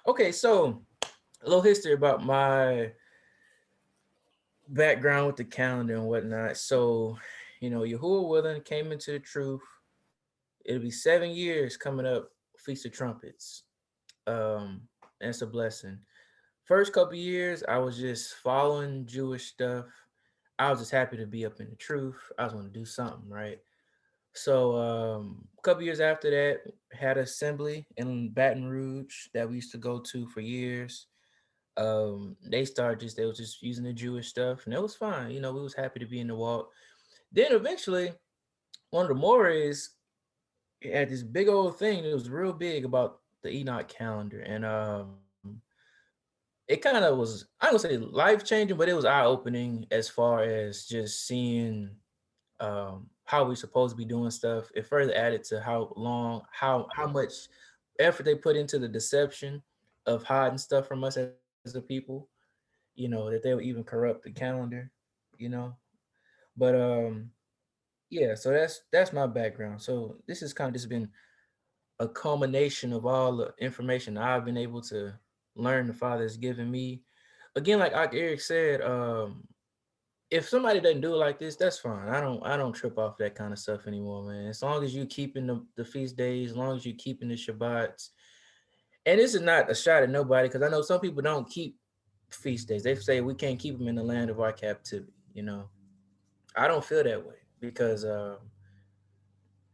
Okay, so a little history about my background with the calendar and whatnot. So, Yahuwah willing came into the truth. It'll be 7 years coming up, Feast of Trumpets. And it's a blessing. First couple years, I was just following Jewish stuff. I was just happy to be up in the truth. I was going to do something, right? So, a couple years after that, had an assembly in Baton Rouge that we used to go to for years. They was just using the Jewish stuff, and it was fine. We was happy to be in the walk. Then eventually, one of the Mores had this big old thing that was real big about the Enoch calendar, and it kind of was, I don't say life changing, but it was eye opening as far as just seeing how we supposed to be doing stuff. It further added to how much effort they put into the deception of hiding stuff from us as a people. That they would even corrupt the calendar. You know, but yeah. So that's my background. So this has kind of just been a culmination of all the information I've been able to learn the Father has given me. Again, like Eric said, if somebody doesn't do it like this, that's fine. I don't trip off that kind of stuff anymore, man. As long as you keeping the feast days, as long as you keeping the Shabbats. And this is not a shot at nobody, because I know some people don't keep feast days. They say we can't keep them in the land of our captivity. I don't feel that way because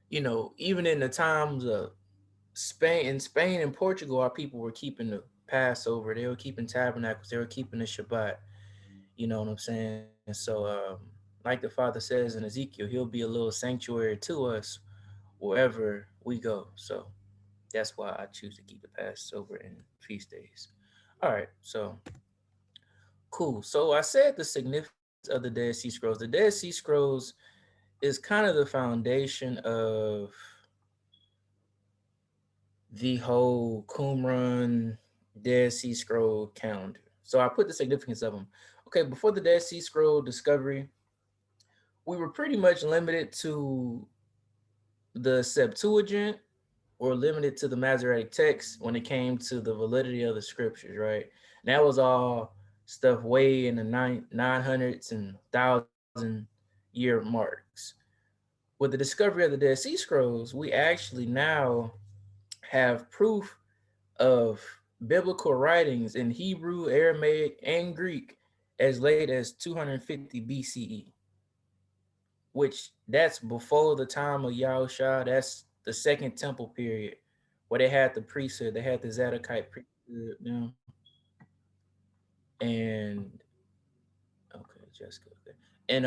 even in the times of Spain and Portugal, our people were keeping the Passover. They were keeping tabernacles. They were keeping the Shabbat. You know what I'm saying? So, like the Father says in Ezekiel, He'll be a little sanctuary to us wherever we go. So that's why I choose to keep the Passover and feast days. All right, so cool. So I said the significance of the Dead Sea Scrolls. The Dead Sea Scrolls is kind of the foundation of the whole Qumran Dead Sea Scroll calendar. So I put the significance of them. Okay, before the Dead Sea Scroll discovery, we were pretty much limited to the Septuagint or limited to the Masoretic text when it came to the validity of the scriptures, right? And that was all stuff way in the 900s and 1,000 year marks. With the discovery of the Dead Sea Scrolls, we actually now have proof of biblical writings in Hebrew, Aramaic, and Greek as late as 250 BCE, which that's before the time of Yahushua. That's the Second Temple period, where they had the priesthood, they had the Zadokite priesthood, and okay, Jessica, okay, and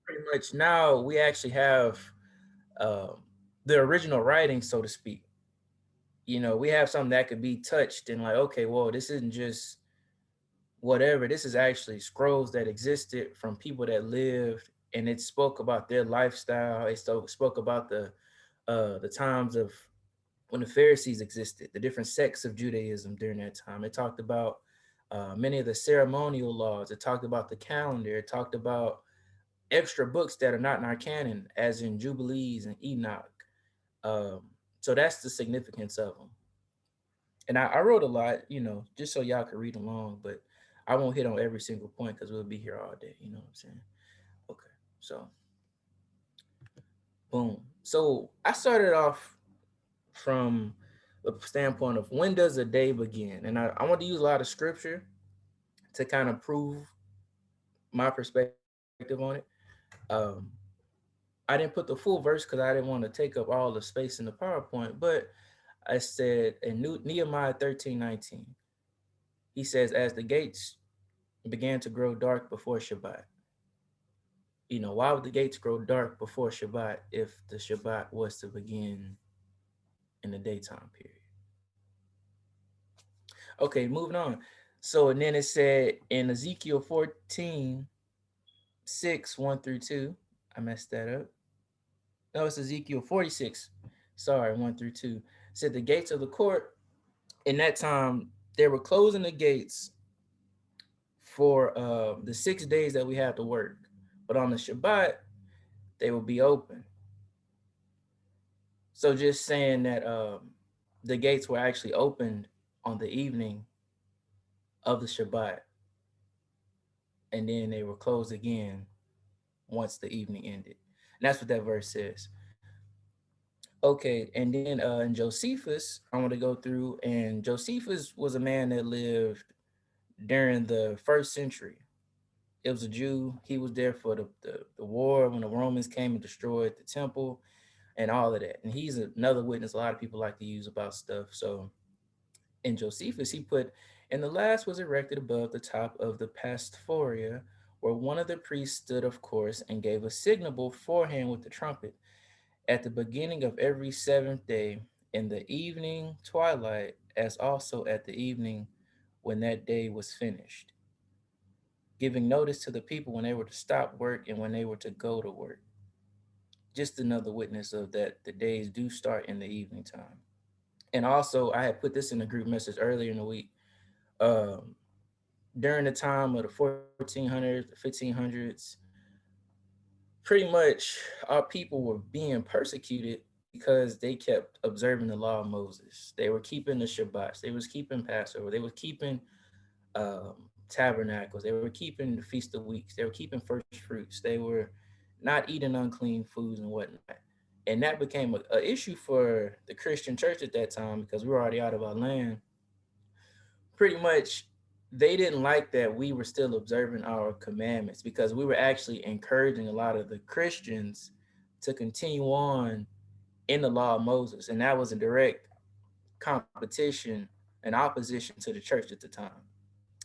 pretty much now we actually have um, the original writing, so to speak. We have something that could be touched and like, okay, well, this isn't just whatever. This is actually scrolls that existed from people that lived, and it spoke about their lifestyle. It spoke about the times of when the Pharisees existed, the different sects of Judaism during that time. It talked about many of the ceremonial laws. It talked about the calendar. It talked about extra books that are not in our canon, as in Jubilees and Enoch. Um, so that's the significance of them. And I wrote a lot, just so y'all could read along, but I won't hit on every single point because we'll be here all day. You know what I'm saying? Okay, so boom. So I started off from the standpoint of when does a day begin? And I want to use a lot of scripture to kind of prove my perspective on it. Um, I didn't put the full verse because I didn't want to take up all the space in the PowerPoint, but I said in Nehemiah 13:19, he says, as the gates began to grow dark before Shabbat. Why would the gates grow dark before Shabbat if the Shabbat was to begin in the daytime period? Okay, moving on. So, and then it said in Ezekiel 14:6, 1 through 2. I messed that up. No, it's Ezekiel 46. Sorry, 1 through 2. It said the gates of the court in that time, they were closing the gates for the 6 days that we have to work. But on the Shabbat, they will be open. So just saying that the gates were actually opened on the evening of the Shabbat, and then they were closed again once the evening ended. And that's what that verse says. Okay, and then in Josephus, I want to go through, and Josephus was a man that lived during the first century. It was a Jew. He was there for the war when the Romans came and destroyed the temple and all of that. And he's another witness a lot of people like to use about stuff. So in Josephus, he put, and the last was erected above the top of the Pastoria, where one of the priests stood, of course, and gave a signal beforehand with the trumpet at the beginning of every seventh day, in the evening twilight, as also at the evening when that day was finished, giving notice to the people when they were to stop work and when they were to go to work. Just another witness of that the days do start in the evening time. And also, I had put this in a group message earlier in the week. Um, During the time of the 1400s, the 1500s, pretty much our people were being persecuted because they kept observing the law of Moses. They were keeping the Shabbats. They was keeping Passover. They were keeping tabernacles. They were keeping the Feast of Weeks. They were keeping first fruits. They were not eating unclean foods and whatnot. And that became a issue for the Christian church at that time because we were already out of our land. Pretty much, they didn't like that we were still observing our commandments because we were actually encouraging a lot of the Christians to continue on in the law of Moses. And that was a direct competition and opposition to the church at the time.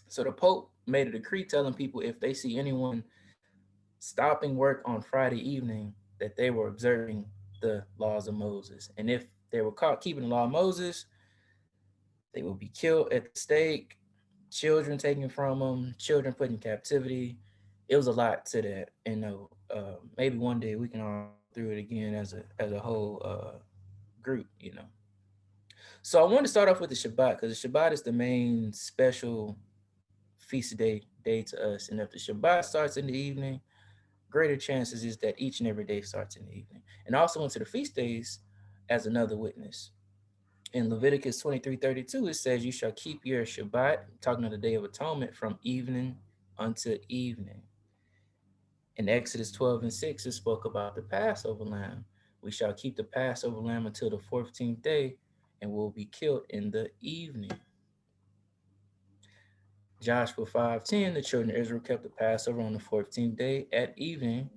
So the Pope made a decree telling people if they see anyone stopping work on Friday evening, that they were observing the laws of Moses. And if they were caught keeping the law of Moses, they would be killed at the stake, children taken from them, children put in captivity. It was a lot to that. And maybe one day we can all go through it again as a whole group, you know. So I want to start off with the Shabbat because the Shabbat is the main special feast day to us. And if the Shabbat starts in the evening, greater chances is that each and every day starts in the evening. And I also went to the feast days as another witness. In Leviticus 23:32, it says, "You shall keep your Shabbat," talking of the Day of Atonement, "from evening unto evening." In Exodus 12:6, it spoke about the Passover lamb. "We shall keep the Passover lamb until the 14th day and will be killed in the evening." Joshua 5:10, the children of Israel kept the Passover on the 14th day at evening.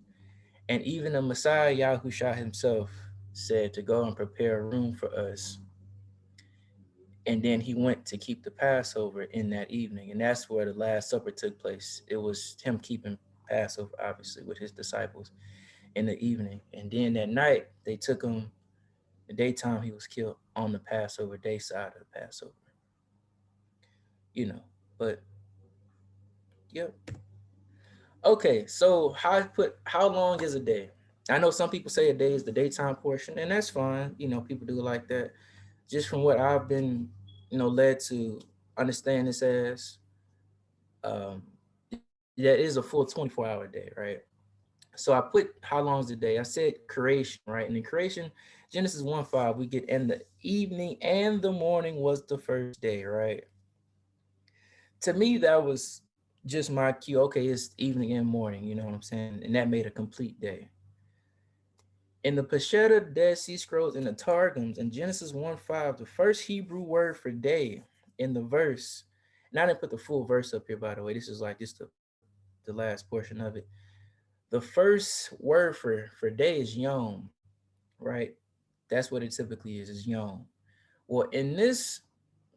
And even the Messiah, Yahushua himself, said to go and prepare a room for us. And then he went to keep the Passover in that evening. And that's where the Last Supper took place. It was him keeping Passover, obviously, with his disciples in the evening. And then that night, they took him, the daytime he was killed on the Passover day side of the Passover. You know, but yep. Okay, so how long is a day? I know some people say a day is the daytime portion, and that's fine. You know, people do it like that. Just from what I've been, led to understand this as, um, that is a full 24-hour day, right? So I put how long is the day? I said creation, right? And in creation, Genesis 1:5, we get, "And the evening and the morning was the first day," right? To me, that was just my cue. Okay, it's evening and morning, you know what I'm saying? And that made a complete day. In the Peshitta, Dead Sea Scrolls, and the Targums, in Genesis 1:5, the first Hebrew word for day in the verse, and I didn't put the full verse up here, by the way. This is like just the last portion of it. The first word for day is yom, right? That's what it typically is yom. Well, in this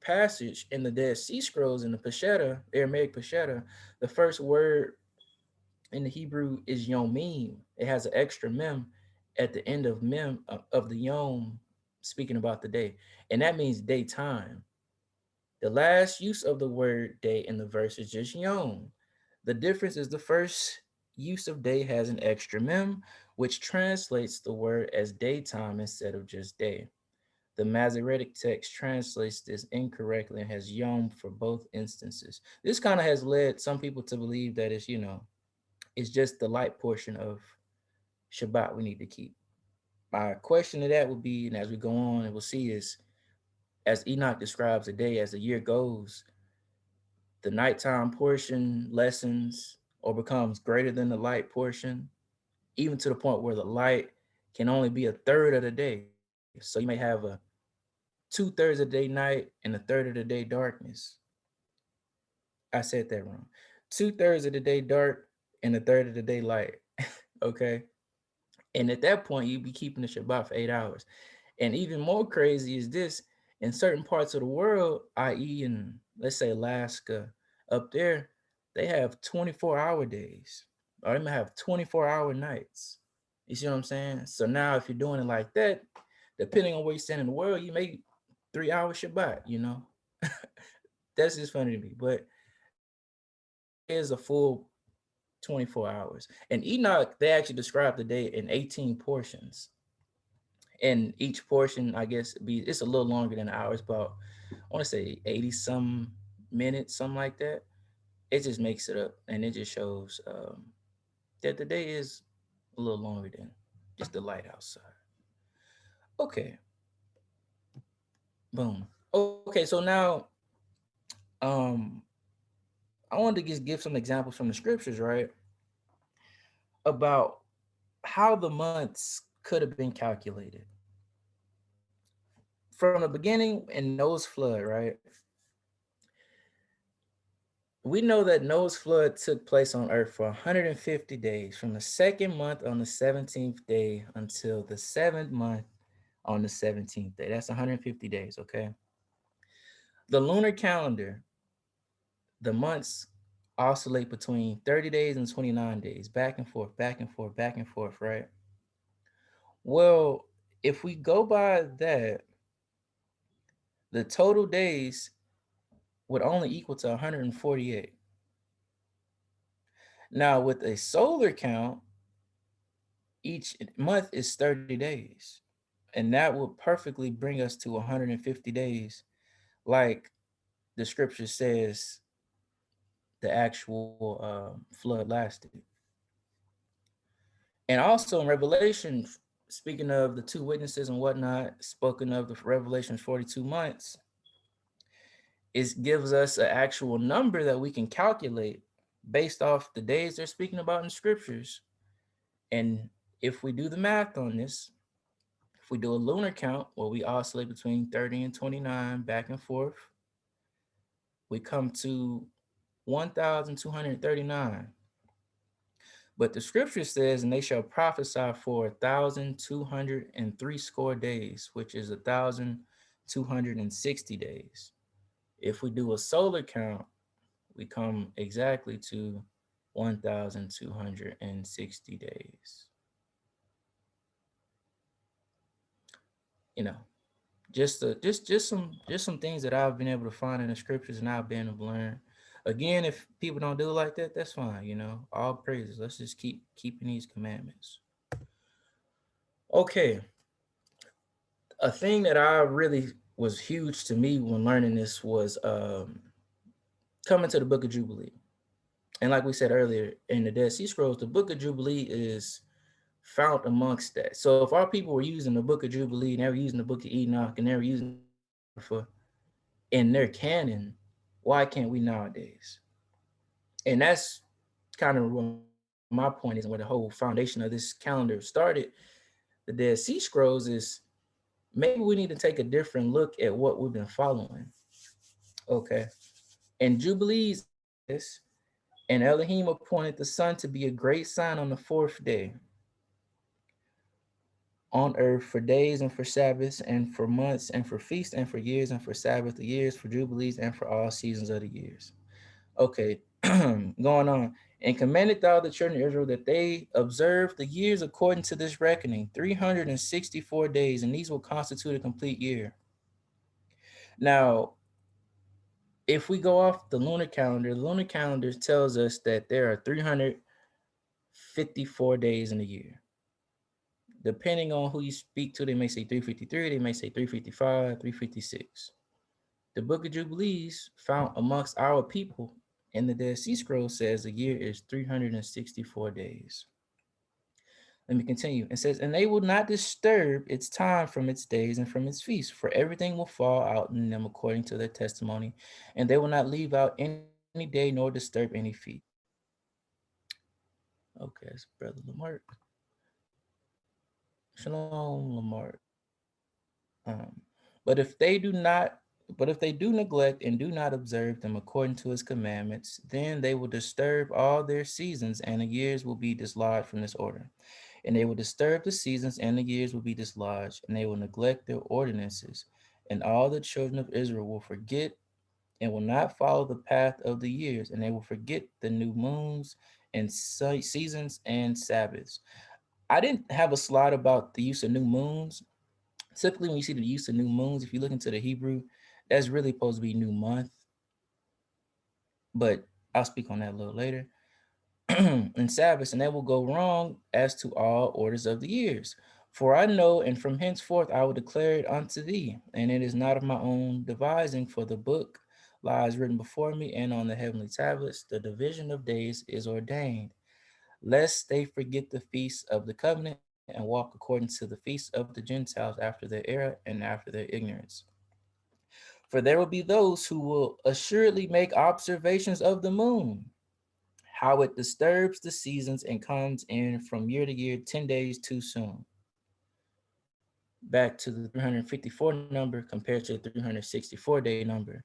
passage in the Dead Sea Scrolls in the Peshitta, Aramaic Peshitta, the first word in the Hebrew is yomim. It has an extra mem at the end of mem of the yom, speaking about the day, and that means daytime. The last use of the word day in the verse is just yom. The difference is the first use of day has an extra mem, which translates the word as daytime instead of just day. The Masoretic text translates this incorrectly and has yom for both instances. This kind of has led some people to believe that it's just the light portion of Shabbat we need to keep. My question to that would be, and as we go on and we'll see, is As Enoch describes a day, as the year goes, the nighttime portion lessens or becomes greater than the light portion, even to the point where the light can only be a third of the day. So you may have a 2/3 of the day night and a third of the day darkness. I said that wrong. 2/3 of the day dark and a third of the day light. Okay. And at that point, you'd be keeping the Shabbat for 8 hours. And even more crazy is this: in certain parts of the world, i.e., in let's say Alaska, up there, they have 24-hour days, or they might have 24-hour nights. You see what I'm saying? So now, if you're doing it like that, depending on where you stand in the world, you may 3 hour Shabbat. That's just funny to me. But is a full 24 hours. And Enoch, they actually described the day in 18 portions. And each portion, I guess, it's a little longer than hours, about I want to say 80 some minutes, something like that. It just makes it up, and it just shows that the day is a little longer than just the light outside. Okay, boom. Okay, so now um I wanted to just give some examples from the scriptures, right? About how the months could have been calculated. From the beginning in Noah's flood, right? We know that Noah's flood took place on earth for 150 days, from the second month on the 17th day until the seventh month on the 17th day. That's 150 days, okay? The lunar calendar, the months oscillate between 30 days and 29 days, back and forth, back and forth, back and forth, right? Well, if we go by that, the total days would only equal to 148. Now, with a solar count, each month is 30 days. And that would perfectly bring us to 150 days, like the scripture says the actual flood lasted. And also in Revelation, speaking of the two witnesses and whatnot, spoken of the Revelation's 42 months, it gives us an actual number that we can calculate based off the days they're speaking about in the scriptures. And if we do the math on this, if we do a lunar count where we oscillate between 30 and 29 back and forth, we come to 1,239. But the scripture says, and they shall prophesy for 1,203 score days, which is 1,260 days. If we do a solar count, we come exactly to 1,260 days. You know, just some things that I've been able to find in the scriptures and I've been able to learn. Again, if people don't do it like that, that's fine. All praises. Let's just keep keeping these commandments. Okay, a thing that I really was huge to me when learning this was coming to the Book of Jubilee. And like we said earlier, in the Dead Sea Scrolls, the Book of Jubilee is found amongst that. So if our people were using the Book of Jubilee and they were using the Book of Enoch and they were using for in their canon, why can't we nowadays? And that's kind of what my point is, and where the whole foundation of this calendar started. The Dead Sea Scrolls is maybe we need to take a different look at what we've been following. Okay. And Jubilees is, and Elohim appointed the sun to be a great sign on the fourth day on earth, for days and for Sabbaths and for months and for feasts and for years and for Sabbath years, for Jubilees and for all seasons of the years. Okay, going on. And commanded thou the children of Israel that they observe the years according to this reckoning, 364 days, and these will constitute a complete year. Now, if we go off the lunar calendar tells us that there are 354 days in a year. Depending on who you speak to, they may say 353, they may say 355, 356. The Book of Jubilees, found amongst our people in the Dead Sea Scrolls, says a year is 364 days. Let me continue. It says, and they will not disturb its time from its days and from its feasts, for everything will fall out in them according to their testimony, and they will not leave out any day nor disturb any feast. Okay, it's Brother Lamar. Shalom, Lamar. Um, but if they do not, but if they do neglect and do not observe them according to his commandments, then they will disturb all their seasons, and the years will be dislodged from this order. And they will disturb the seasons, and the years will be dislodged, and they will neglect their ordinances. And all the children of Israel will forget and will not follow the path of the years, and they will forget the new moons and seasons and Sabbaths. I didn't have a slide about the use of new moons. Typically, when you see the use of new moons, if you look into the Hebrew, that's really supposed to be new month, but I'll speak on that a little later. And Sabbaths, and they will go wrong as to all orders of the years. For I know, and from henceforth I will declare it unto thee, and it is not of my own devising, for the book lies written before me, and on the heavenly tablets the division of days is ordained, lest they forget the feast of the covenant and walk according to the feast of the Gentiles after their error and after their ignorance. For there will be those who will assuredly make observations of the moon, how it disturbs the seasons and comes in from year to year 10 days too soon. Back to the 354 number compared to the 364-day number.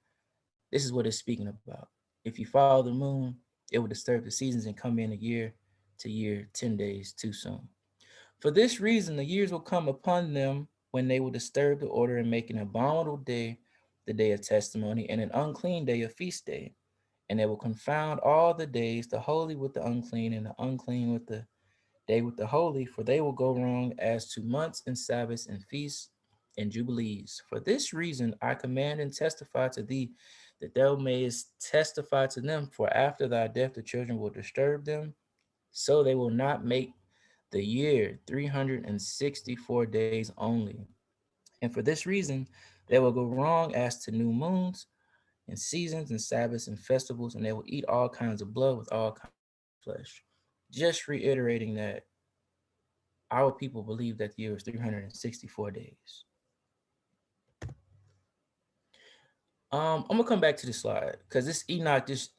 This is what it's speaking about. If you follow the moon, it will disturb the seasons and come in a year to year 10 days too soon. For this reason, the years will come upon them when they will disturb the order and make an abominable day the day of testimony, and an unclean day a feast day. And they will confound all the days, the holy with the unclean, and the unclean with the day with the holy, for they will go wrong as to months and Sabbaths and feasts and jubilees. For this reason I command and testify to thee, that thou mayest testify to them, for after thy death the children will disturb them, so they will not make the year 364 days only. And for this reason they will go wrong as to new moons and seasons and Sabbaths and festivals, and they will eat all kinds of blood with all kinds of flesh. Just reiterating that our people believe that the year is 364 days. I'm gonna come back to the slide because this Enoch is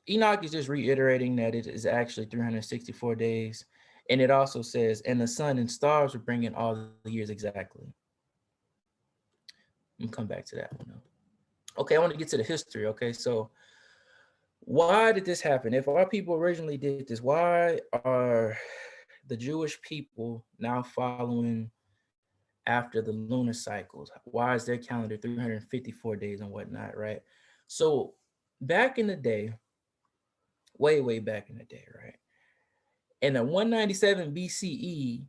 just reiterating that it is actually 364 days, and it also says, and the sun and stars will bring in all the years exactly. I'm gonna come back to that one though. Okay, I want to get to the history. Okay, so why did this happen? If our people originally did this, why are the Jewish people now following after the lunar cycles? Why is their calendar 354 days and whatnot, right? So back in the day, way back in the day, right? In the 197 BCE,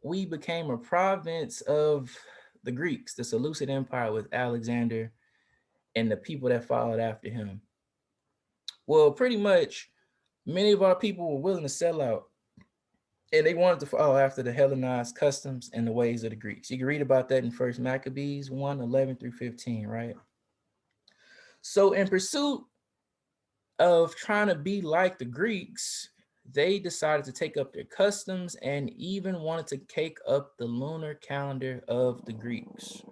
we became a province of the Greeks, the Seleucid Empire with Alexander and the people that followed after him. Well, pretty much many of our people were willing to sell out, and they wanted to follow after the Hellenized customs and the ways of the Greeks. You can read about that in First Maccabees 1:11 through 15, right? So in pursuit of trying to be like the Greeks, they decided to take up their customs and even wanted to take up the lunar calendar of the Greeks.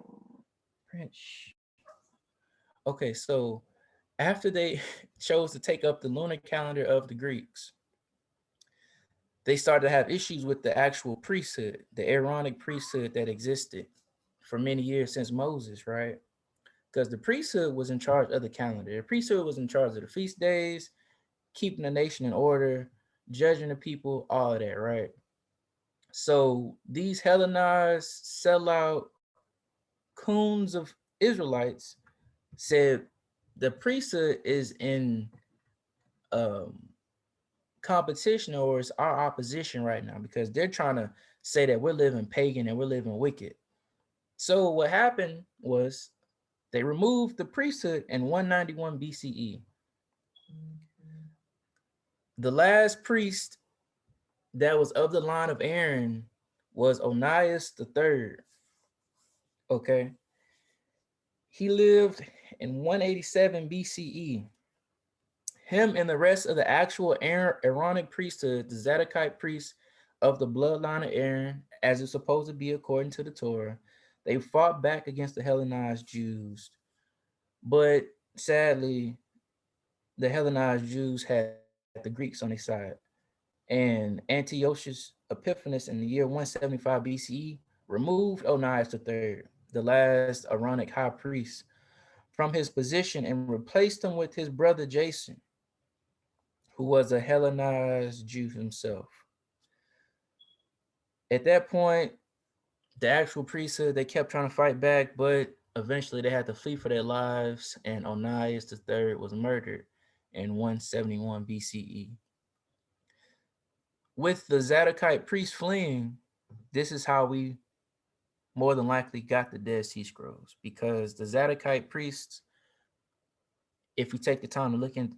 Okay, so after they chose to take up the lunar calendar of the Greeks, they started to have issues with the actual priesthood, the Aaronic priesthood that existed for many years since Moses, right? Because the priesthood was in charge of the calendar. The priesthood was in charge of the feast days, keeping the nation in order, judging the people, all of that, right? So these Hellenized, sellout coons of Israelites said the priesthood is in um, competition, or it's our opposition right now, because they're trying to say that we're living pagan and we're living wicked. So what happened was they removed the priesthood in 191 BCE. The last priest that was of the line of Aaron was Onias III. Okay. He lived in 187 BCE. Him and the rest of the actual Aaronic priesthood, the Zadokite priests, of the bloodline of Aaron, as it's supposed to be according to the Torah. They fought back against the Hellenized Jews, but sadly, the Hellenized Jews had the Greeks on their side. And Antiochus Epiphanes in the year 175 BCE removed Onias III, the last Aaronic high priest, from his position and replaced him with his brother Jason, who was a Hellenized Jew himself. At that point, the actual priesthood, they kept trying to fight back, but eventually they had to flee for their lives, and Onias III was murdered in 171 BCE. With the Zadokite priests fleeing, this is how we more than likely got the Dead Sea Scrolls, because the Zadokite priests, if we take the time to look into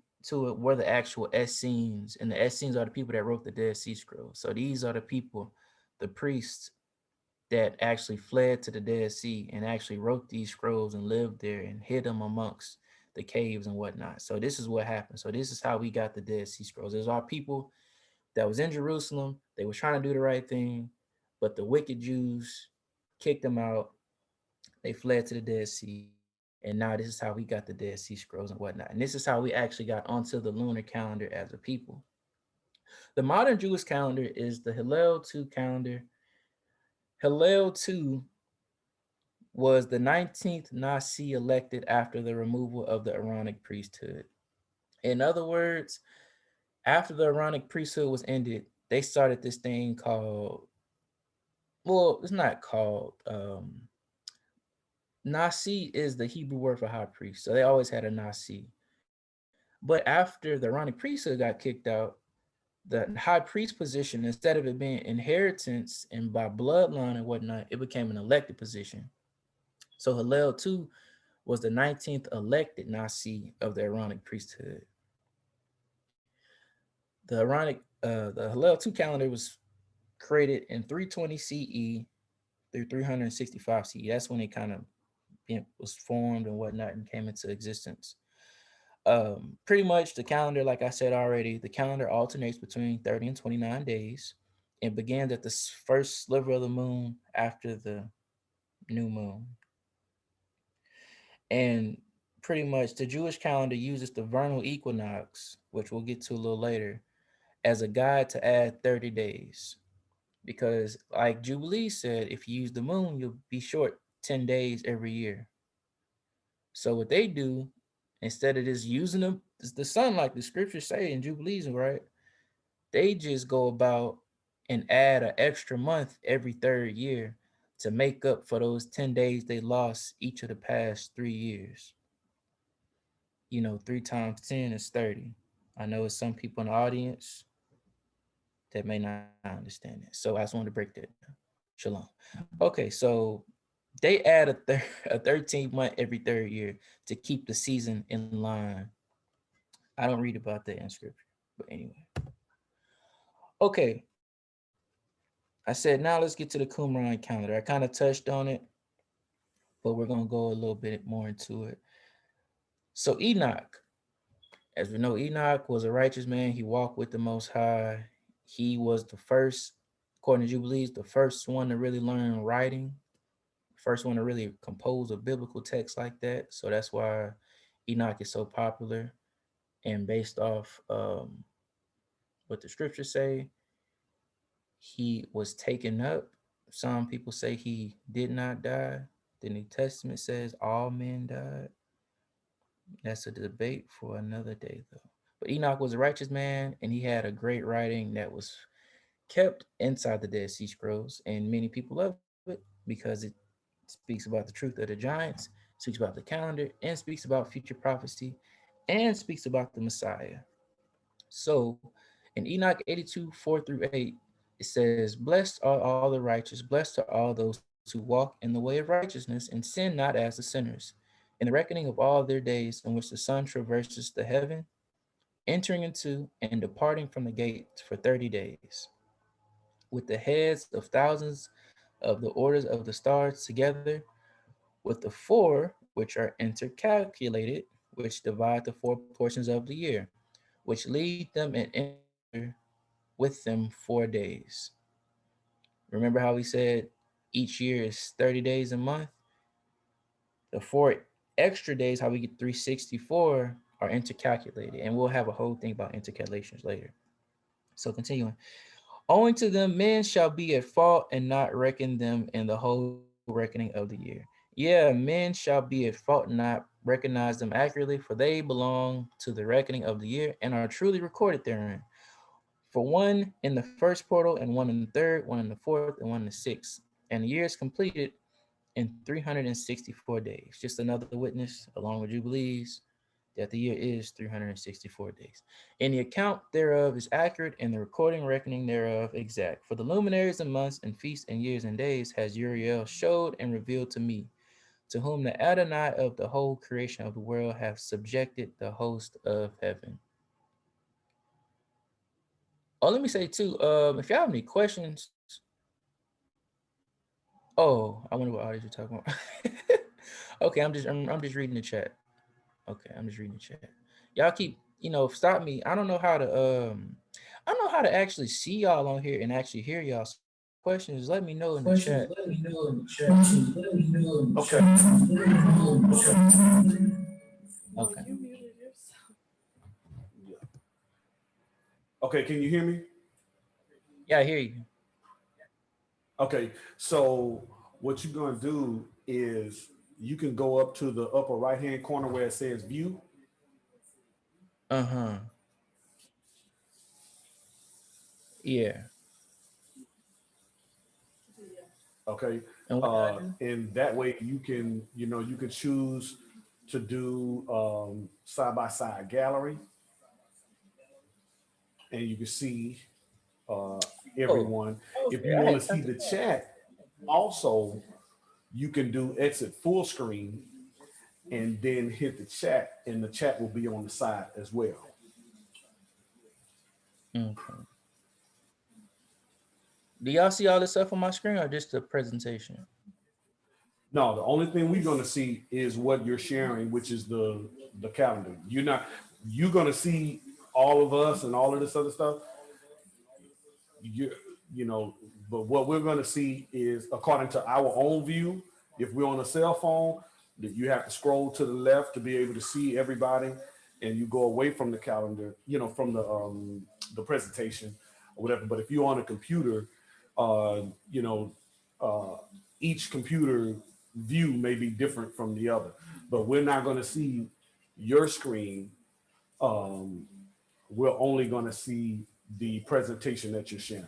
it, were the actual Essenes, and the Essenes are the people that wrote the Dead Sea Scrolls. So these are the people, the priests that actually fled to the Dead Sea and actually wrote these scrolls and lived there and hid them amongst the caves and whatnot. So this is what happened. So this is how we got the Dead Sea Scrolls. There's our people that was in Jerusalem. They were trying to do the right thing, but the wicked Jews kicked them out. They fled to the Dead Sea. And now this is how we got the Dead Sea Scrolls and whatnot. And this is how we actually got onto the lunar calendar as a people. The modern Jewish calendar is the Hillel 2 calendar. Hillel 2 was the 19th Nasi elected after the removal of the Aaronic priesthood. In other words, after the Aaronic priesthood was ended, they started this thing called, well, it's not called, Nasi is the Hebrew word for high priest. So they always had a Nasi. But after the Aaronic priesthood got kicked out, the high priest position, instead of it being inheritance and by bloodline and whatnot, it became an elected position. So Hillel 2 was the 19th elected Nasi of the Aaronic priesthood. The Hillel 2 calendar was created in 320 CE through 365 CE. That's when it kind of was formed and whatnot and came into existence. Pretty much the calendar, like I said already, the calendar alternates between 30 and 29 days and begins at the first sliver of the moon after the new moon. And pretty much the Jewish calendar uses the vernal equinox, which we'll get to a little later, as a guide to add 30 days. Because, like Jubilee said, if you use the moon, you'll be short 10 days every year. So, what they do, instead of just using the sun, like the scriptures say in Jubilees, right? They just go about and add an extra month every third year to make up for those 10 days they lost each of the past 3 years. 3 times 10 is 30. I know it's some people in the audience that may not understand it. So I just wanted to break that down. Shalom. Okay, so they add a 13th month every third year to keep the season in line. I don't read about that in scripture, but anyway. Okay, I said now let's get to the Qumran calendar. I kind of touched on it, but we're gonna go a little bit more into it. So Enoch, as we know, Enoch was a righteous man. He walked with the Most High. He was the first, according to Jubilees, the first one to really learn writing, first one to really compose a biblical text like that. So that's why Enoch is so popular. And based off what the scriptures say, he was taken up. Some people say he did not die. The New Testament says all men died. That's a debate for another day, though. But Enoch was a righteous man, and he had a great writing that was kept inside the Dead Sea Scrolls, and many people love it because it speaks about the truth of the giants, speaks about the calendar, and speaks about future prophecy, and speaks about the Messiah. So in Enoch 82, 4 through 8, it says, Blessed are all the righteous, blessed are all those who walk in the way of righteousness and sin not as the sinners. In the reckoning of all their days in which the sun traverses the heaven, entering into and departing from the gate for 30 days, with the heads of thousands of the orders of the stars together, with the four which are intercalculated, which divide the 4 portions of the year, which lead them and enter with them 4 days. Remember how we said each year is 30 days a month? The 4 extra days, how we get 364, are intercalculated. And we'll have a whole thing about intercalations later. So continuing. Owing to them, men shall be at fault and not reckon them in the whole reckoning of the year. Yeah, men shall be at fault and not recognize them accurately, for they belong to the reckoning of the year and are truly recorded therein. For one in the first portal, and one in the third, one in the fourth, and one in the sixth. And the year is completed in 364 days. Just another witness, along with Jubilees, that the year is 364 days. And the account thereof is accurate, and the recording reckoning thereof exact. For the luminaries and months and feasts and years and days has Uriel showed and revealed to me, to whom the Adonai of the whole creation of the world have subjected the host of heaven. Oh, let me say too, if y'all have any questions, oh, I wonder what audience you're talking about. Okay, I'm just reading the chat. Okay, I'm just reading the chat. Y'all keep, stop me. I don't know how to actually see y'all on here and actually hear y'all. So if y'all have questions, let me know in the chat. Okay. You muted yourself. Okay, can you hear me? Yeah, I hear you. Okay, so what you're gonna do is you can go up to the upper right hand corner where it says view. Uh-huh. Yeah. Okay, And what did I do? and that way you can choose to do side by side gallery, and you can see Oh, everyone. If okay. you I want to had see turned the it off. chat, also you can do exit full screen and then hit the chat, and the chat will be on the side as well. Okay. Do y'all see all this stuff on my screen or just the presentation? No, the only thing we're going to see is what you're sharing, which is the calendar. You're going to see all of us and all of this other stuff. You you know, but what we're going to see is according to our own view. If we're on a cell phone, that you have to scroll to the left to be able to see everybody, and you go away from the calendar, from the presentation or whatever. But if you're on a computer, uh, you know, uh, each computer view may be different from the other. But we're not going to see your screen. Um, we're only going to see the presentation that you're sharing.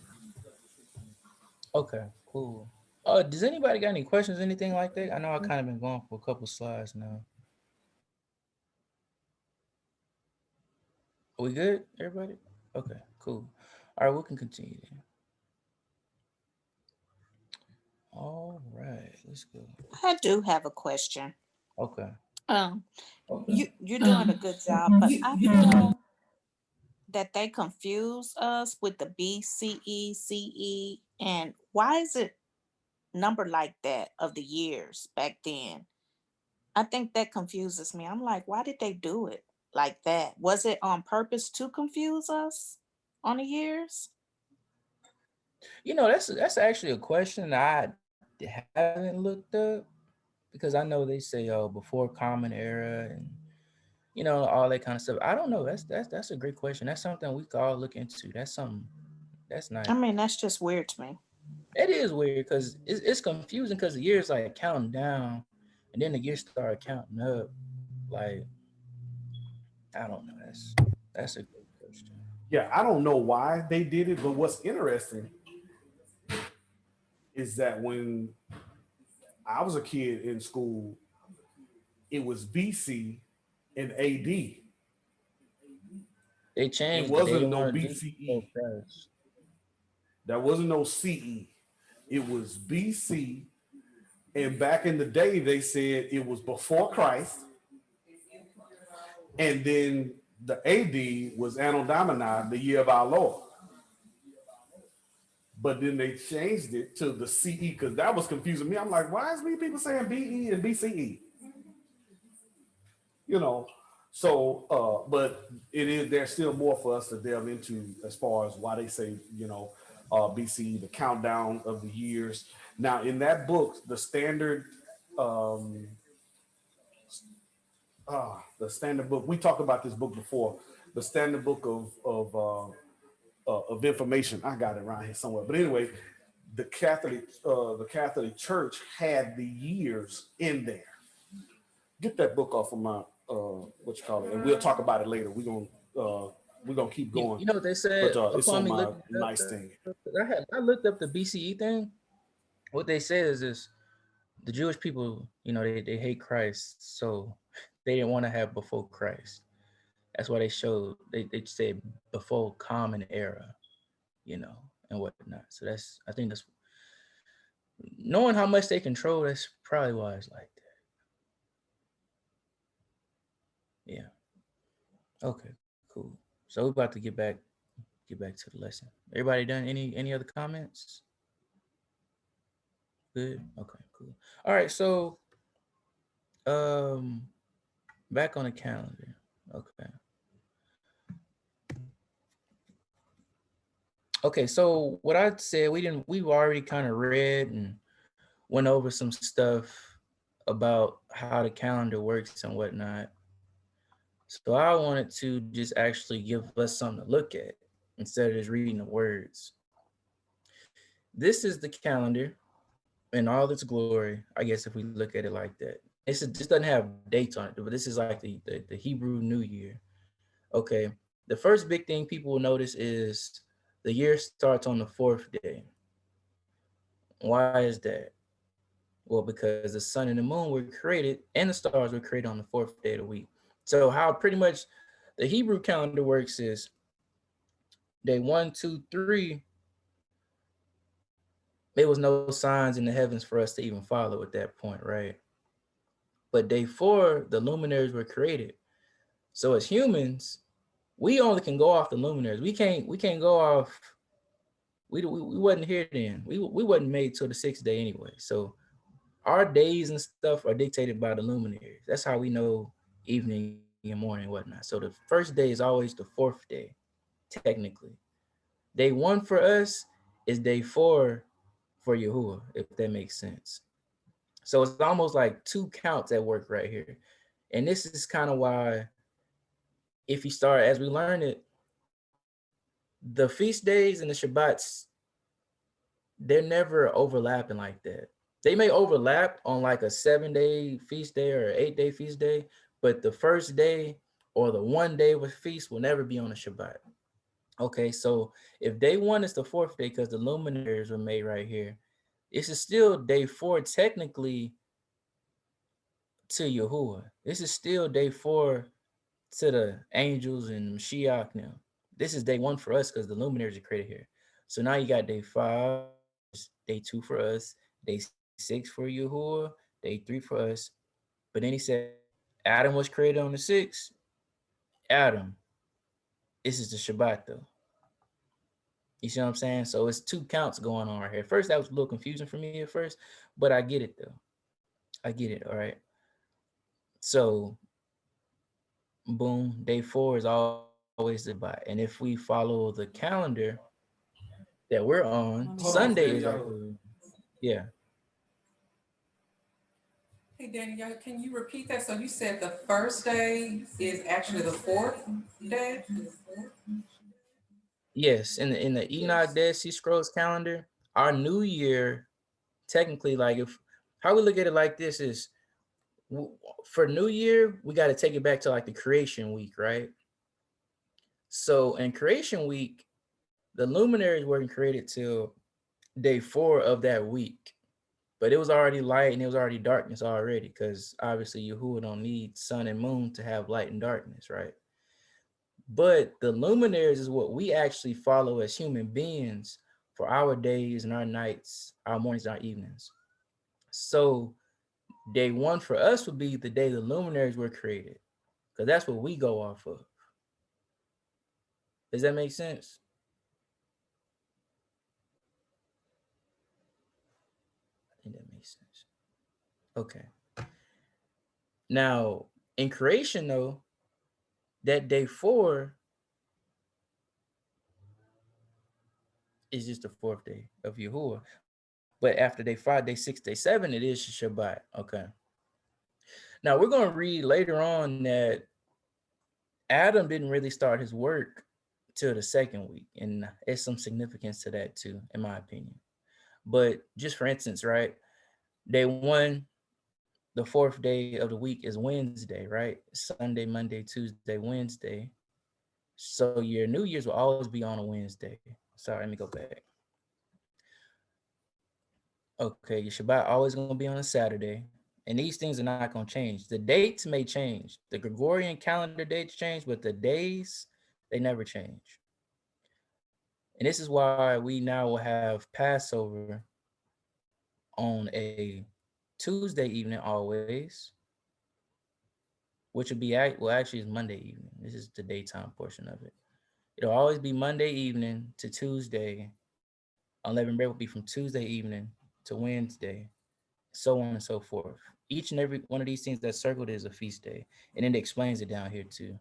Okay, cool. Does anybody got any questions, anything like that? I know I kind of been going for a couple slides now. Are we good, everybody? Okay, cool. All right, we can continue then. All right, let's go. I do have a question. Okay. Um, Okay. you're doing a good job, but I feel that they confuse us with the BCE, CE, and why is it numbered like that of the years back then? I think that confuses me. I'm like, why did they do it like that? Was it on purpose to confuse us on the years? That's actually a question I haven't looked up because I know they say before Common Era and all that kind of stuff. I don't know. That's a great question. That's something we could all look into. That's something that's nice. I mean, that's just weird to me. It is weird because it's confusing because the years like counting down, and then the years start counting up. Like I don't know. That's a good question. Yeah, I don't know why they did it, but what's interesting is that when I was a kid in school, it was BC and AD. They It changed it. They wasn't didn't no want to do full BCE. price. There wasn't no CE. It was BC. And back in the day, they said it was before Christ. And then the AD was Anno Domini, the year of our Lord. But then they changed it to the CE because that was confusing me. I'm like, why is me people saying BE and BCE? You know, but it is there's still more for us to delve into as far as why they say, BC, the countdown of the years. Now, in that book, um, the standard book, we talked about this book before, the standard book of information. I got it around here somewhere. But anyway, the Catholic Church had the years in there. Get that book off of my what you call it, and we'll talk about it later. We're gonna keep going, You know what they but said it's upon on me my looking it up? nice thing. I looked up the BCE thing. What they said is this: the Jewish people, you know, they hate Christ, so they didn't want to have before Christ. That's why they showed they said before common era, you know, and whatnot. So I think that's knowing how much they control. That's probably why it's like that. Yeah. Okay. Cool. So we're about to get back to the lesson. Everybody done? Any other comments? Good. Okay. Cool. All right. So back on the calendar. Okay. Okay. So what I said, we've already kind of read and went over some stuff about how the calendar works and whatnot. So I wanted to just actually give us something to look at instead of just reading the words. This is the calendar in all its glory, I guess, if we look at it like that. This doesn't have dates on it, but this is like the Hebrew New Year. Okay. The first big thing people will notice is the year starts on the fourth day. Why is that? Well, because the sun and the moon were created and the stars were created on the fourth day of the week. So how pretty much the Hebrew calendar works is day 1, 2, 3, there was no signs in the heavens for us to even follow at that point, right? But day 4, the luminaries were created. So as humans, we only can go off the luminaries. We can't go off. We wasn't here then. We wasn't made till the 6th day anyway. So our days and stuff are dictated by the luminaries. That's how we know evening and morning and whatnot. So the first day is always the 4th day, technically. Day 1 for us is day 4 for Yahuwah, if that makes sense. So it's almost like 2 counts at work right here. And this is kind of why, if you start, as we learn it, the feast days and the Shabbats, they're never overlapping like that. They may overlap on like a 7-day feast day or an 8-day feast day, but the first day or the one day with feast will never be on a Shabbat. Okay, so if day 1 is the 4th day because the luminaries were made right here, this is still day 4 technically to Yahuwah. This is still day 4 to the angels and Mashiach now. This is day 1 for us because the luminaries are created here. So now you got day 5, day 2 for us, day 6 for Yahuwah, day 3 for us. But then he said, Adam was created on the 6th. Adam, this is the Shabbat though. You see what I'm saying? So it's 2 counts going on right here. First, that was a little confusing for me at first, but I get it though. I get it. All right. So boom, day 4 is always the Shabbat. And if we follow the calendar that we're on, Sunday is actually, yeah. Hey, Danielle, can you repeat that? So you said the first day is actually the 4th day? Yes, in the Enoch Dead Sea Scrolls calendar, our new year, technically, like if how we look at it like this is for New Year, we got to take it back to like the creation week, right? So in creation week, the luminaries weren't created till day 4 of that week. But it was already light and it was already darkness already, because obviously Yahuwah don't need sun and moon to have light and darkness, right? But the luminaries is what we actually follow as human beings for our days and our nights, our mornings and our evenings. So day 1 for us would be the day the luminaries were created, because that's what we go off of. Does that make sense? I think that makes sense. Okay. Now, in creation, though, that day 4 is just the fourth day of Yahuwah. But after day 5, day 6, day 7, it is Shabbat. Okay. Now we're going to read later on that Adam didn't really start his work till the second week, and there's some significance to that too, in my opinion. But just for instance, right, day 1, the fourth day of the week is Wednesday, right? Sunday, Monday, Tuesday, Wednesday. So your New Year's will always be on a Wednesday. Sorry, let me go back. Okay, your Shabbat always going to be on a Saturday. And these things are not going to change. The dates may change. The Gregorian calendar dates change, but the days, they never change. And this is why we now will have Passover on a Tuesday evening always, which would be, well, actually it's Monday evening. This is the daytime portion of it. It'll always be Monday evening to Tuesday. Unleavened bread will be from Tuesday evening to Wednesday, so on and so forth. Each and every one of these things that's circled is a feast day. And then it explains it down here too.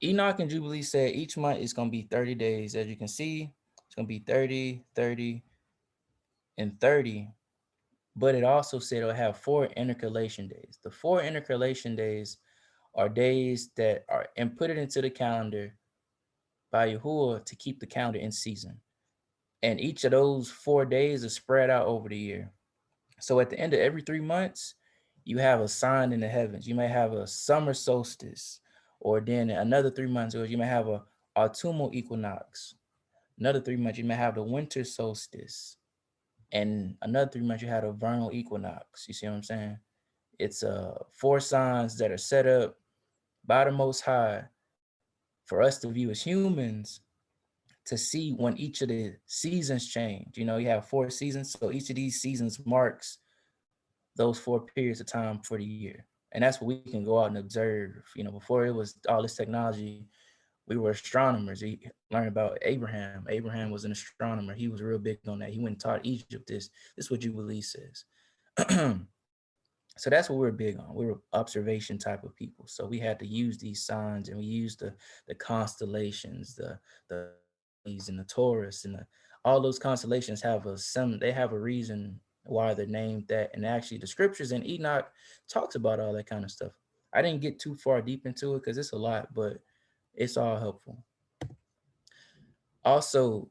Enoch and Jubilee said each month is going to be 30 days. As you can see, it's going to be 30, 30, and 30. But it also said it'll have 4 intercalation days. The 4 intercalation days are days that are inputted into the calendar by Yahuwah to keep the calendar in season. And each of those 4 days is spread out over the year. So at the end of every 3 months, you have a sign in the heavens. You may have a summer solstice, or then another 3 months, or you may have a autumnal equinox. Another 3 months, you may have the winter solstice. And another 3 months, you have a vernal equinox. You see what I'm saying? It's 4 signs that are set up by the Most High for us to view as humans, to see when each of the seasons change. You know, you have 4 seasons, so each of these seasons marks those 4 periods of time for the year. And that's what we can go out and observe. You know, before it was all this technology, we were astronomers. We learned about Abraham. Abraham was an astronomer. He was real big on that. He went and taught Egypt this. This is what Jubilee says. So that's what we're big on. We were observation type of people. So we had to use these signs, and we used the constellations, the and the Taurus, and all those constellations have they have a reason why they're named that. And actually the scriptures in Enoch talks about all that kind of stuff. I didn't get too far deep into it because it's a lot, but it's all helpful. Also,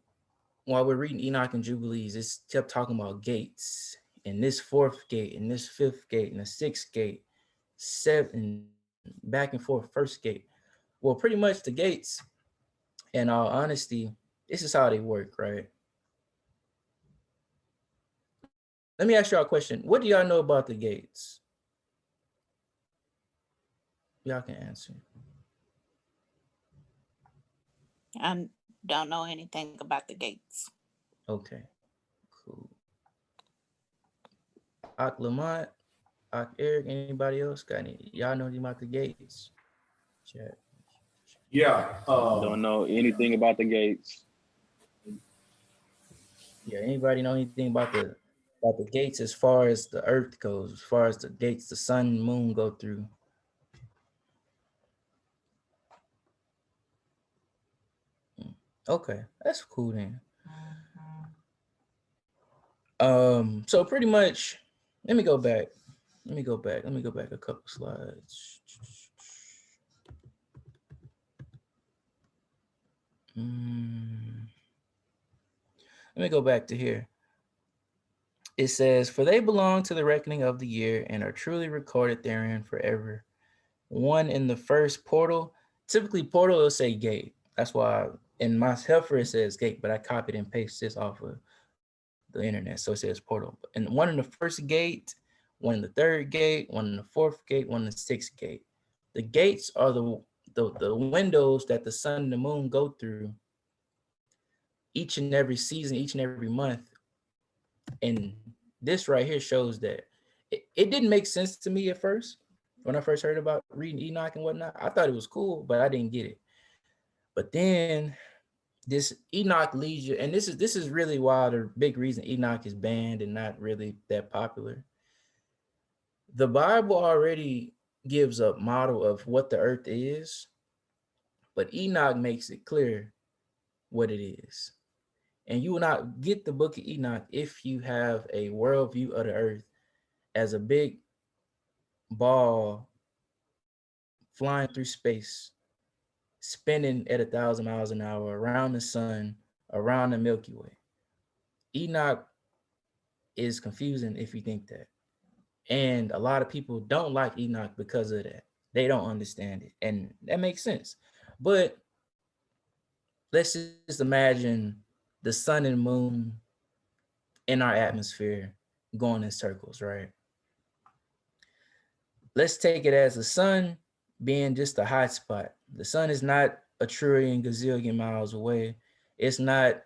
while we're reading Enoch and Jubilees, it's kept talking about gates, and this 4th gate, and this 5th gate, and the 6th gate, 7, back and forth, 1st gate. Well, pretty much the gates, in all honesty, this is how they work, right? Let me ask y'all a question. What do y'all know about the gates? Y'all can answer. I don't know anything about the gates. Okay, cool. Ak Lamont, Ak Eric, anybody else got any? Y'all know anything about the gates? Chat. Yeah. Don't know anything about the gates. Yeah, anybody know anything about the gates as far as the earth goes, as far as the gates the sun and moon go through? Okay, that's cool then. So pretty much, let me go back a couple slides. Let me go back to here. It says, for they belong to the reckoning of the year and are truly recorded therein forever. One in the first portal, typically portal will say gate. That's why in my helper it says gate, but I copied and pasted this off of the internet. So it says portal. And one in the first gate, one in the 3rd gate, one in the 4th gate, one in the 6th gate. The gates are the windows that the sun and the moon go through each and every season, each and every month. And this right here shows that it didn't make sense to me at first. When I first heard about reading Enoch and whatnot, I thought it was cool, but I didn't get it. But then this Enoch leads you, and this is really why the big reason Enoch is banned and not really that popular. The Bible already gives a model of what the earth is, But Enoch makes it clear what it is. And you will not get the book of Enoch if you have a worldview of the earth as a big ball flying through space, spinning at 1,000 miles an hour around the sun, around the Milky Way. Enoch is confusing if you think that. And a lot of people don't like Enoch because of that. They don't understand it. And that makes sense. But let's just imagine the sun and moon in our atmosphere going in circles, right? Let's take it as the sun being just a hot spot. The sun is not a trillion gazillion miles away. It's not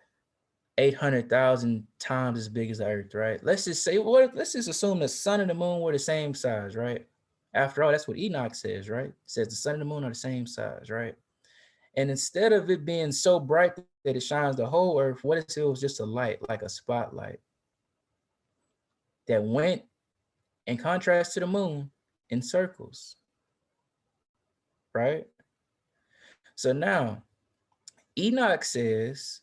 800,000 times as big as the earth, right? Let's just say, let's just assume the sun and the moon were the same size, right? After all, that's what Enoch says, right? It says the sun and the moon are the same size, right? And instead of it being so bright that it shines the whole earth, what if it was just a light, like a spotlight that went in contrast to the moon in circles, right? So now Enoch says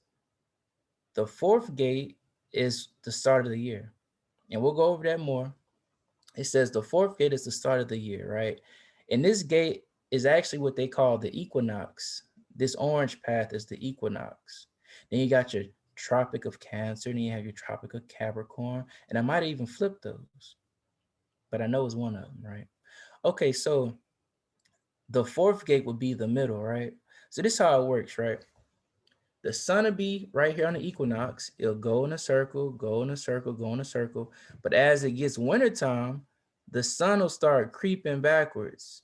the fourth gate is the start of the year. And we'll go over that more. It says the fourth gate is the start of the year, right? And this gate is actually what they call the equinox. This orange path is the equinox. Then you got your Tropic of Cancer, and then you have your Tropic of Capricorn. And I might even flip those, but I know it's one of them, right? Okay, so the fourth gate would be the middle, right? So this is how it works, right? The sun will be right here on the equinox. It'll go in a circle, go in a circle, go in a circle. But as it gets wintertime, the sun will start creeping backwards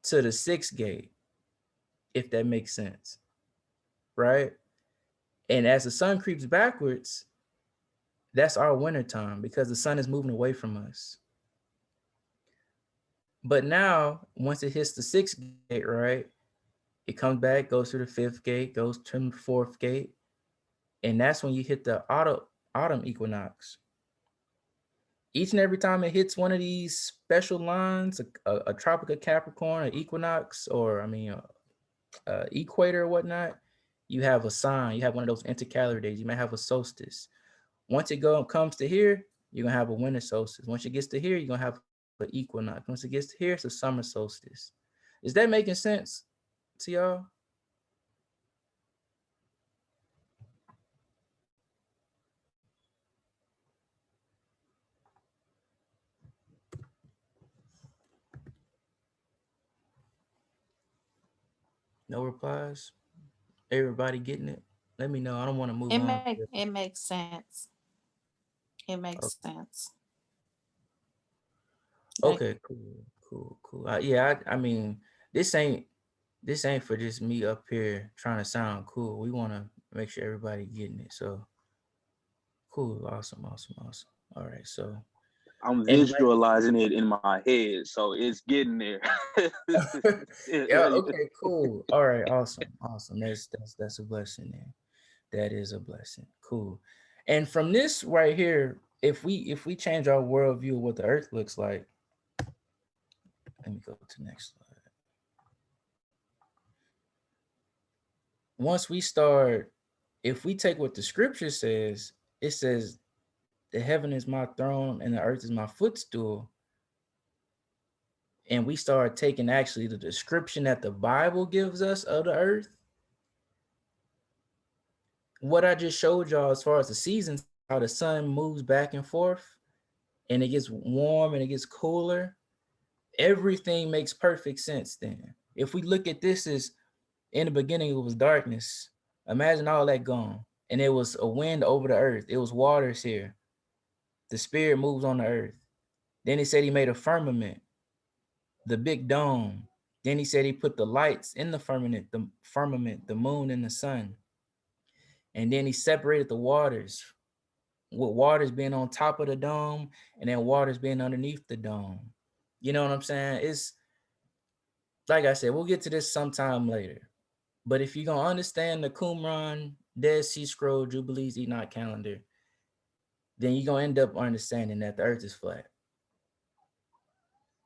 to the sixth gate, if that makes sense, right? And as the sun creeps backwards, that's our wintertime because the sun is moving away from us. But now, once it hits the sixth gate, right, it comes back, goes to the fifth gate, goes to the fourth gate, and that's when you hit the autumn equinox. Each and every time it hits one of these special lines, a Tropic of Capricorn, an equinox, or equator or whatnot, you have a sign. You have one of those intercalary days. You might have a solstice. Once it comes to here, you're gonna have a winter solstice. Once it gets to here, you're gonna have an equinox. Once it gets to here, it's a summer solstice. Is that making sense to y'all? No replies? Everybody getting it? Let me know. I don't want to move on. It makes sense. It makes sense. Okay, cool. Yeah, I mean, this ain't for just me up here trying to sound cool. We want to make sure everybody getting it. So cool, awesome. All right, so I'm visualizing it in my head, so it's getting there. yeah, okay, cool. All right, awesome. That's a blessing there. That is a blessing. Cool. And from this right here, if we change our worldview of what the earth looks like, let me go to the next slide. Once we start, if we take what the scripture says, it says, the heaven is my throne and the earth is my footstool. And we start taking actually the description that the Bible gives us of the earth. What I just showed y'all as far as the seasons, how the sun moves back and forth and it gets warm and it gets cooler, everything makes perfect sense then. If we look at this as in the beginning, it was darkness. Imagine all that gone. And it was a wind over the earth. It was waters here. The spirit moves on the earth. Then he said he made a firmament, the big dome. Then he said he put the lights in the firmament, the moon and the sun. And then he separated the waters, with waters being on top of the dome and then waters being underneath the dome. You know what I'm saying? It's like I said, we'll get to this sometime later. But if you're going to understand the Qumran, Dead Sea Scroll, Jubilees, Enoch calendar, then you're going to end up understanding that the earth is flat.